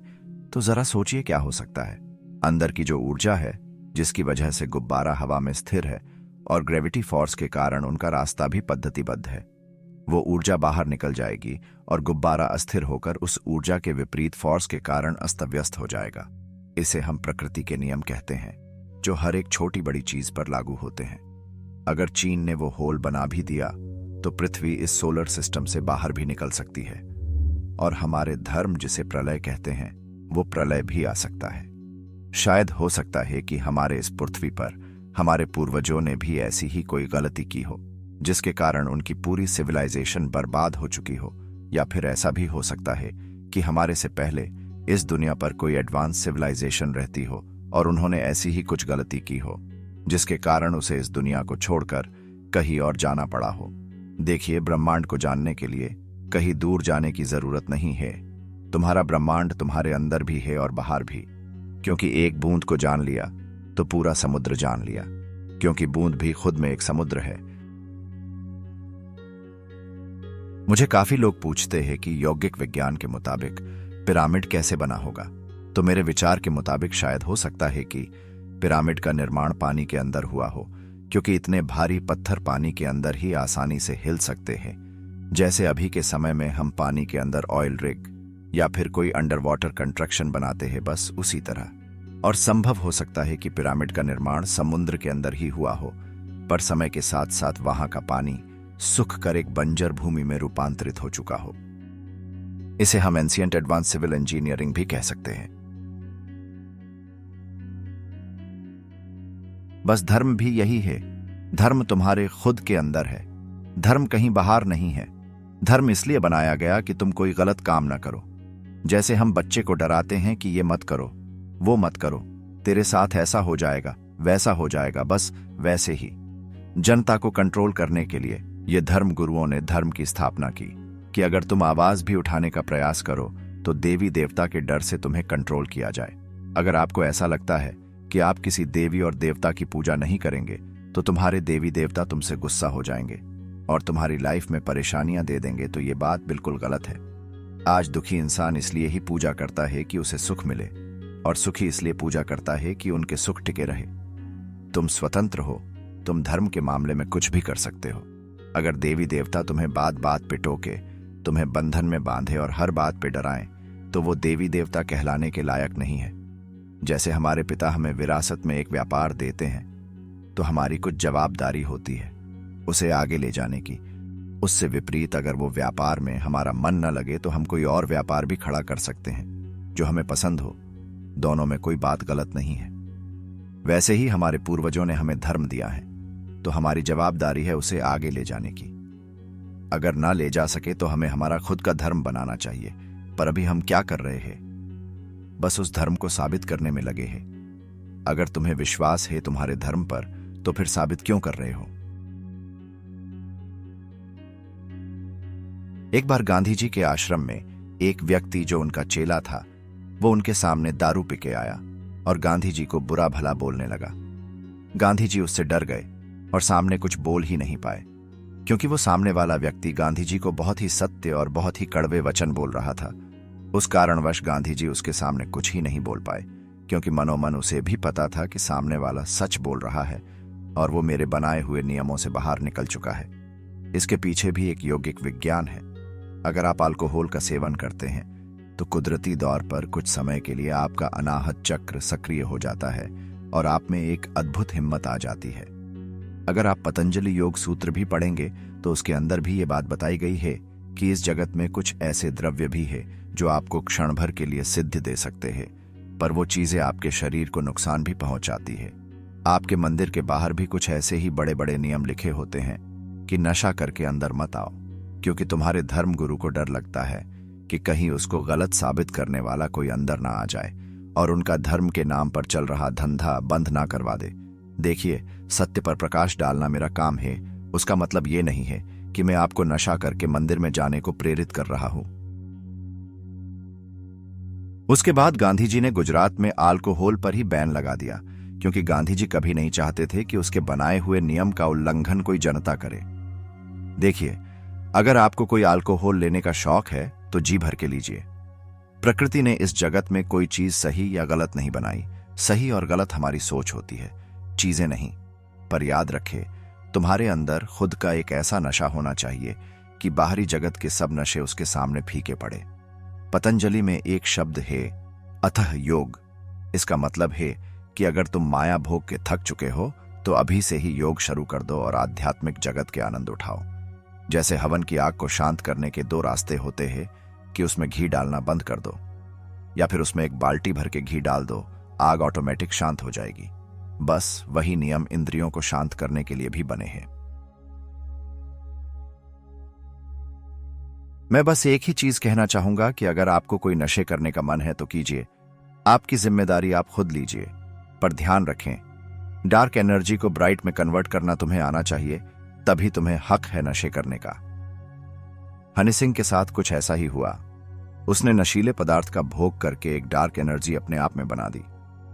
तो जरा सोचिए क्या हो सकता है। अंदर की जो ऊर्जा है जिसकी वजह से गुब्बारा हवा में स्थिर है और ग्रेविटी फोर्स के कारण उनका रास्ता भी पद्धतिबद्ध है, वो ऊर्जा बाहर निकल जाएगी और गुब्बारा अस्थिर होकर उस ऊर्जा के विपरीत फोर्स के कारण अस्त व्यस्त हो जाएगा। इसे हम प्रकृति के नियम कहते हैं, जो हर एक छोटी बड़ी चीज पर लागू होते हैं। अगर चीन ने वो होल बना भी दिया तो पृथ्वी इस सोलर सिस्टम से बाहर भी निकल सकती है और हमारे धर्म जिसे प्रलय कहते हैं वो प्रलय भी आ सकता है। शायद हो सकता है कि हमारे इस पृथ्वी पर हमारे पूर्वजों ने भी ऐसी ही कोई गलती की हो, जिसके कारण उनकी पूरी सिविलाइजेशन बर्बाद हो चुकी हो। या फिर ऐसा भी हो सकता है कि हमारे से पहले इस दुनिया पर कोई एडवांस सिविलाइजेशन रहती हो और उन्होंने ऐसी ही कुछ गलती की हो, जिसके कारण उसे इस दुनिया को छोड़कर कहीं और जाना पड़ा हो। देखिए, ब्रह्मांड को जानने के लिए कहीं दूर जाने की जरूरत नहीं है। तुम्हारा ब्रह्मांड तुम्हारे अंदर भी है और बाहर भी, क्योंकि एक बूंद को जान लिया तो पूरा समुद्र जान लिया, क्योंकि बूंद भी खुद में एक समुद्र है। मुझे काफी लोग पूछते हैं कि यौगिक विज्ञान के मुताबिक पिरामिड कैसे बना होगा, तो मेरे विचार के मुताबिक शायद हो सकता है कि पिरामिड का निर्माण पानी के अंदर हुआ हो, क्योंकि इतने भारी पत्थर पानी के अंदर ही आसानी से हिल सकते हैं। जैसे अभी के समय में हम पानी के अंदर ऑयल रिग या फिर कोई अंडर वाटर कंस्ट्रक्शन बनाते हैं, बस उसी तरह। और संभव हो सकता है कि पिरामिड का निर्माण समुद्र के अंदर ही हुआ हो, पर समय के साथ साथ वहां का पानी सूख कर एक बंजर भूमि में रूपांतरित हो चुका हो। इसे हम एंशिएंट एडवांस सिविल इंजीनियरिंग भी कह सकते हैं। बस धर्म भी यही है। धर्म तुम्हारे खुद के अंदर है, धर्म कहीं बाहर नहीं है। धर्म इसलिए बनाया गया कि तुम कोई गलत काम ना करो। जैसे हम बच्चे को डराते हैं कि ये मत करो, वो मत करो, तेरे साथ ऐसा हो जाएगा, वैसा हो जाएगा, बस वैसे ही जनता को कंट्रोल करने के लिए ये धर्म गुरुओं ने धर्म की स्थापना की कि अगर तुम आवाज भी उठाने का प्रयास करो तो देवी देवता के डर से तुम्हें कंट्रोल किया जाए। अगर आपको ऐसा लगता है कि आप किसी देवी और देवता की पूजा नहीं करेंगे तो तुम्हारे देवी देवता तुमसे गुस्सा हो जाएंगे और तुम्हारी लाइफ में परेशानियां दे देंगे, तो ये बात बिल्कुल गलत है। आज दुखी इंसान इसलिए ही पूजा करता है कि उसे सुख मिले, और सुखी इसलिए पूजा करता है कि उनके सुख टिके रहे। तुम स्वतंत्र हो, तुम धर्म के मामले में कुछ भी कर सकते हो। अगर देवी देवता तुम्हें बात बात पे टोके, तुम्हें बंधन में बांधे और हर बात पे डराएं, तो वो देवी देवता कहलाने के लायक नहीं है। जैसे हमारे पिता हमें विरासत में एक व्यापार देते हैं, तो हमारी कुछ जवाबदारी होती है उसे आगे ले जाने की। उससे विपरीत अगर वो व्यापार में हमारा मन न लगे तो हम कोई और व्यापार भी खड़ा कर सकते हैं जो हमें पसंद हो। दोनों में कोई बात गलत नहीं है। वैसे ही हमारे पूर्वजों ने हमें धर्म दिया है, तो हमारी जवाबदारी है उसे आगे ले जाने की। अगर ना ले जा सके तो हमें हमारा खुद का धर्म बनाना चाहिए। पर अभी हम क्या कर रहे हैं? बस उस धर्म को साबित करने में लगे हैं। अगर तुम्हें विश्वास है तुम्हारे धर्म पर, तो फिर साबित क्यों कर रहे हो? एक बार गांधी जी के आश्रम में एक व्यक्ति जो उनका चेला था, वो उनके सामने दारू पी के आया और गांधी जी को बुरा भला बोलने लगा। गांधी जी उससे डर गए और सामने कुछ बोल ही नहीं पाए, क्योंकि वो सामने वाला व्यक्ति गांधी जी को बहुत ही सत्य और बहुत ही कड़वे वचन बोल रहा था। उस कारणवश गांधी जी उसके सामने कुछ ही नहीं बोल पाए, क्योंकि मनोमन उसे भी पता था कि सामने वाला सच बोल रहा है और वो मेरे बनाए हुए नियमों से बाहर निकल चुका है। इसके पीछे भी एक यौगिक विज्ञान है। अगर आप अल्कोहल का सेवन करते हैं तो कुदरती तौर पर कुछ समय के लिए आपका अनाहत चक्र सक्रिय हो जाता है और आप में एक अद्भुत हिम्मत आ जाती है। अगर आप पतंजलि योग सूत्र भी पढ़ेंगे तो उसके अंदर भी ये बात बताई गई है कि इस जगत में कुछ ऐसे द्रव्य भी है जो आपको क्षण भर के लिए सिद्धि दे सकते हैं, पर वो चीजें आपके शरीर को नुकसान भी पहुंचाती है। आपके मंदिर के बाहर भी कुछ ऐसे ही बड़े बड़े नियम लिखे होते हैं कि नशा करके अंदर मत आओ, क्योंकि तुम्हारे धर्म गुरु को डर लगता है कि कहीं उसको गलत साबित करने वाला कोई अंदर ना आ जाए और उनका धर्म के नाम पर चल रहा धंधा बंद ना करवा दे। देखिए, सत्य पर प्रकाश डालना मेरा काम है। उसका मतलब ये नहीं है कि मैं आपको नशा करके मंदिर में जाने को प्रेरित कर रहा हूं। उसके बाद गांधी जी ने गुजरात में अल्कोहल पर ही बैन लगा दिया, क्योंकि गांधी जी कभी नहीं चाहते थे कि उसके बनाए हुए नियम का उल्लंघन कोई जनता करे। देखिए, अगर आपको कोई अल्कोहल लेने का शौक है तो जी भर के लीजिए। प्रकृति ने इस जगत में कोई चीज सही या गलत नहीं बनाई। सही और गलत हमारी सोच होती है, चीजें नहीं। पर याद रखे, तुम्हारे अंदर खुद का एक ऐसा नशा होना चाहिए कि बाहरी जगत के सब नशे उसके सामने फीके पड़े। पतंजलि में एक शब्द है, अथः योग। इसका मतलब है कि अगर तुम माया भोग के थक चुके हो तो अभी से ही योग शुरू कर दो और आध्यात्मिक जगत के आनंद उठाओ। जैसे हवन की आग को शांत करने के दो रास्ते होते हैं कि उसमें घी डालना बंद कर दो या फिर उसमें एक बाल्टी भर के घी डाल दो आग ऑटोमेटिक शांत हो जाएगी। बस वही नियम इंद्रियों को शांत करने के लिए भी बने हैं। मैं बस एक ही चीज कहना चाहूंगा कि अगर आपको कोई नशे करने का मन है तो कीजिए, आपकी जिम्मेदारी आप खुद लीजिए। पर ध्यान रखें, डार्क एनर्जी को ब्राइट में कन्वर्ट करना तुम्हें आना चाहिए, तभी तुम्हें हक है नशे करने का। हनी सिंह के साथ कुछ ऐसा ही हुआ। उसने नशीले पदार्थ का भोग करके एक डार्क एनर्जी अपने आप में बना दी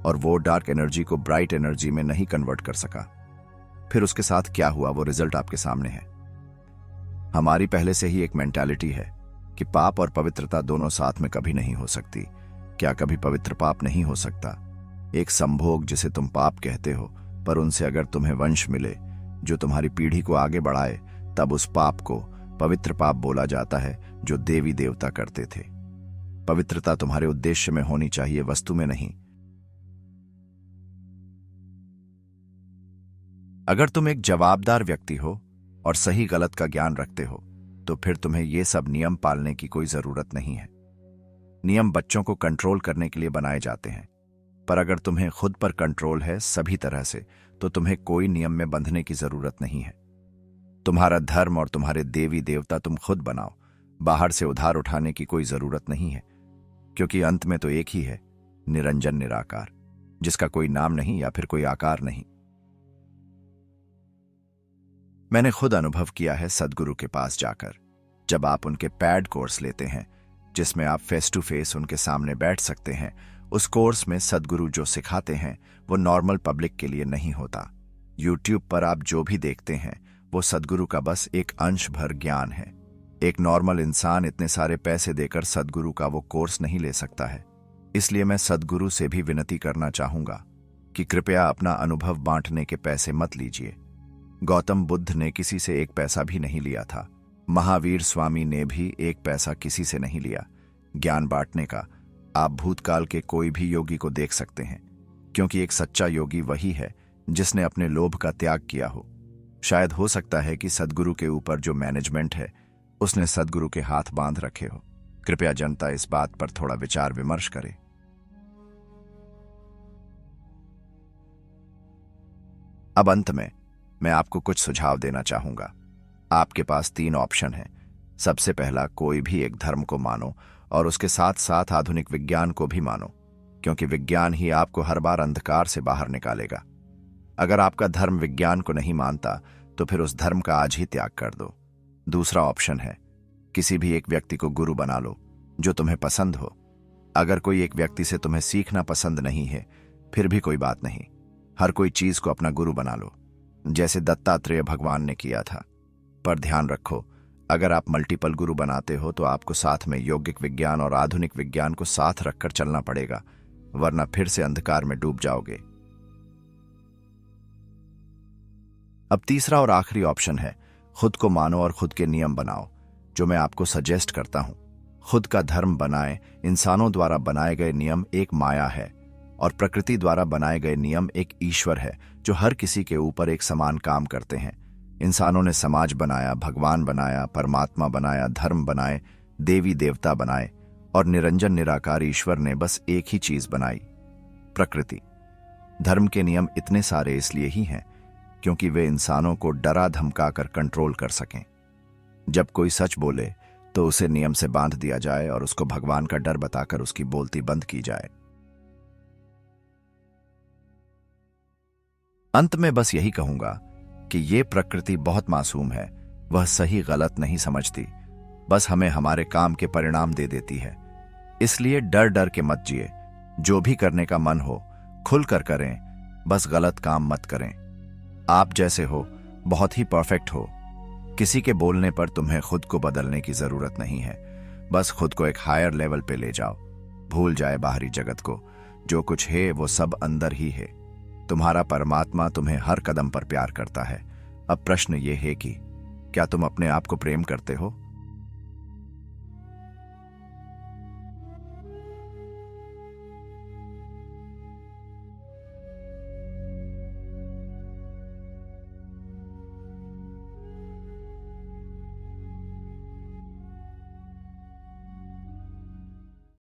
और वो डार्क एनर्जी को ब्राइट एनर्जी में नहीं कन्वर्ट कर सका। फिर उसके साथ क्या हुआ वो रिजल्ट आपके सामने है। हमारी पहले से ही एक मेंटालिटी है कि पाप और पवित्रता दोनों साथ में कभी नहीं हो सकती। क्या कभी पवित्र पाप नहीं हो सकता? एक संभोग जिसे तुम पाप कहते हो, पर उनसे अगर तुम्हें वंश मिले जो तुम्हारी पीढ़ी को आगे बढ़ाए, तब उस पाप को पवित्र पाप बोला जाता है जो देवी देवता करते थे। पवित्रता तुम्हारे उद्देश्य में होनी चाहिए, वस्तु में नहीं। अगर तुम एक जवाबदार व्यक्ति हो और सही गलत का ज्ञान रखते हो, तो फिर तुम्हें ये सब नियम पालने की कोई जरूरत नहीं है। नियम बच्चों को कंट्रोल करने के लिए बनाए जाते हैं, पर अगर तुम्हें खुद पर कंट्रोल है सभी तरह से, तो तुम्हें कोई नियम में बंधने की जरूरत नहीं है। तुम्हारा धर्म और तुम्हारे देवी देवता तुम खुद बनाओ, बाहर से उधार उठाने की कोई जरूरत नहीं है, क्योंकि अंत में तो एक ही है, निरंजन निराकार, जिसका कोई नाम नहीं या फिर कोई आकार नहीं। मैंने खुद अनुभव किया है सद्गुरु के पास जाकर। जब आप उनके पैड कोर्स लेते हैं जिसमें आप फेस टू फेस उनके सामने बैठ सकते हैं, उस कोर्स में सद्गुरु जो सिखाते हैं वो नॉर्मल पब्लिक के लिए नहीं होता। यूट्यूब पर आप जो भी देखते हैं वो सद्गुरु का बस एक अंश भर ज्ञान है। एक नॉर्मल इंसान इतने सारे पैसे देकर सद्गुरु का वो कोर्स नहीं ले सकता है। इसलिए मैं सद्गुरु से भी विनती करना चाहूंगा कि कृपया अपना अनुभव बांटने के पैसे मत लीजिए। गौतम बुद्ध ने किसी से एक पैसा भी नहीं लिया था। महावीर स्वामी ने भी एक पैसा किसी से नहीं लिया। ज्ञान बांटने का आप भूतकाल के कोई भी योगी को देख सकते हैं, क्योंकि एक सच्चा योगी वही है जिसने अपने लोभ का त्याग किया हो। शायद हो सकता है कि सद्गुरु के ऊपर जो मैनेजमेंट है उसने सद्गुरु के हाथ बांध रखे हो। कृपया जनता इस बात पर थोड़ा विचार विमर्श करे। अब अंत में मैं आपको कुछ सुझाव देना चाहूंगा। आपके पास 3 ऑप्शन हैं। सबसे पहला, कोई भी एक धर्म को मानो और उसके साथ साथ आधुनिक विज्ञान को भी मानो, क्योंकि विज्ञान ही आपको हर बार अंधकार से बाहर निकालेगा। अगर आपका धर्म विज्ञान को नहीं मानता तो फिर उस धर्म का आज ही त्याग कर दो। दूसरा ऑप्शन है, किसी भी एक व्यक्ति को गुरु बना लो जो तुम्हें पसंद हो। अगर कोई एक व्यक्ति से तुम्हें सीखना पसंद नहीं है, फिर भी कोई बात नहीं, हर कोई चीज को अपना गुरु बना लो, जैसे दत्तात्रेय भगवान ने किया था। पर ध्यान रखो, अगर आप मल्टीपल गुरु बनाते हो तो आपको साथ में यौगिक विज्ञान और आधुनिक विज्ञान को साथ रखकर चलना पड़ेगा, वरना फिर से अंधकार में डूब जाओगे। अब तीसरा और आखिरी ऑप्शन है, खुद को मानो और खुद के नियम बनाओ, जो मैं आपको सजेस्ट करता हूं। खुद का धर्म बनाए। इंसानों द्वारा बनाए गए नियम एक माया है और प्रकृति द्वारा बनाए गए नियम एक ईश्वर है जो हर किसी के ऊपर एक समान काम करते हैं। इंसानों ने समाज बनाया, भगवान बनाया, परमात्मा बनाया, धर्म बनाए, देवी देवता बनाए, और निरंजन निराकार ईश्वर ने बस एक ही चीज बनाई, प्रकृति। धर्म के नियम इतने सारे इसलिए ही हैं क्योंकि वे इंसानों को डरा धमकाकर कंट्रोल कर सकें। जब कोई सच बोले तो उसे नियम से बांध दिया जाए और उसको भगवान का डर बताकर उसकी बोलती बंद की जाए। अंत में बस यही कहूंगा कि ये प्रकृति बहुत मासूम है, वह सही गलत नहीं समझती, बस हमें हमारे काम के परिणाम दे देती है। इसलिए डर डर के मत जिए। जो भी करने का मन हो खुलकर करें, बस गलत काम मत करें। आप जैसे हो बहुत ही परफेक्ट हो। किसी के बोलने पर तुम्हें खुद को बदलने की जरूरत नहीं है। बस खुद को एक हायर लेवल पे ले जाओ। भूल जाए बाहरी जगत को। जो कुछ है वो सब अंदर ही है। तुम्हारा परमात्मा तुम्हें हर कदम पर प्यार करता है। अब प्रश्न ये है कि क्या तुम अपने आप को प्रेम करते हो?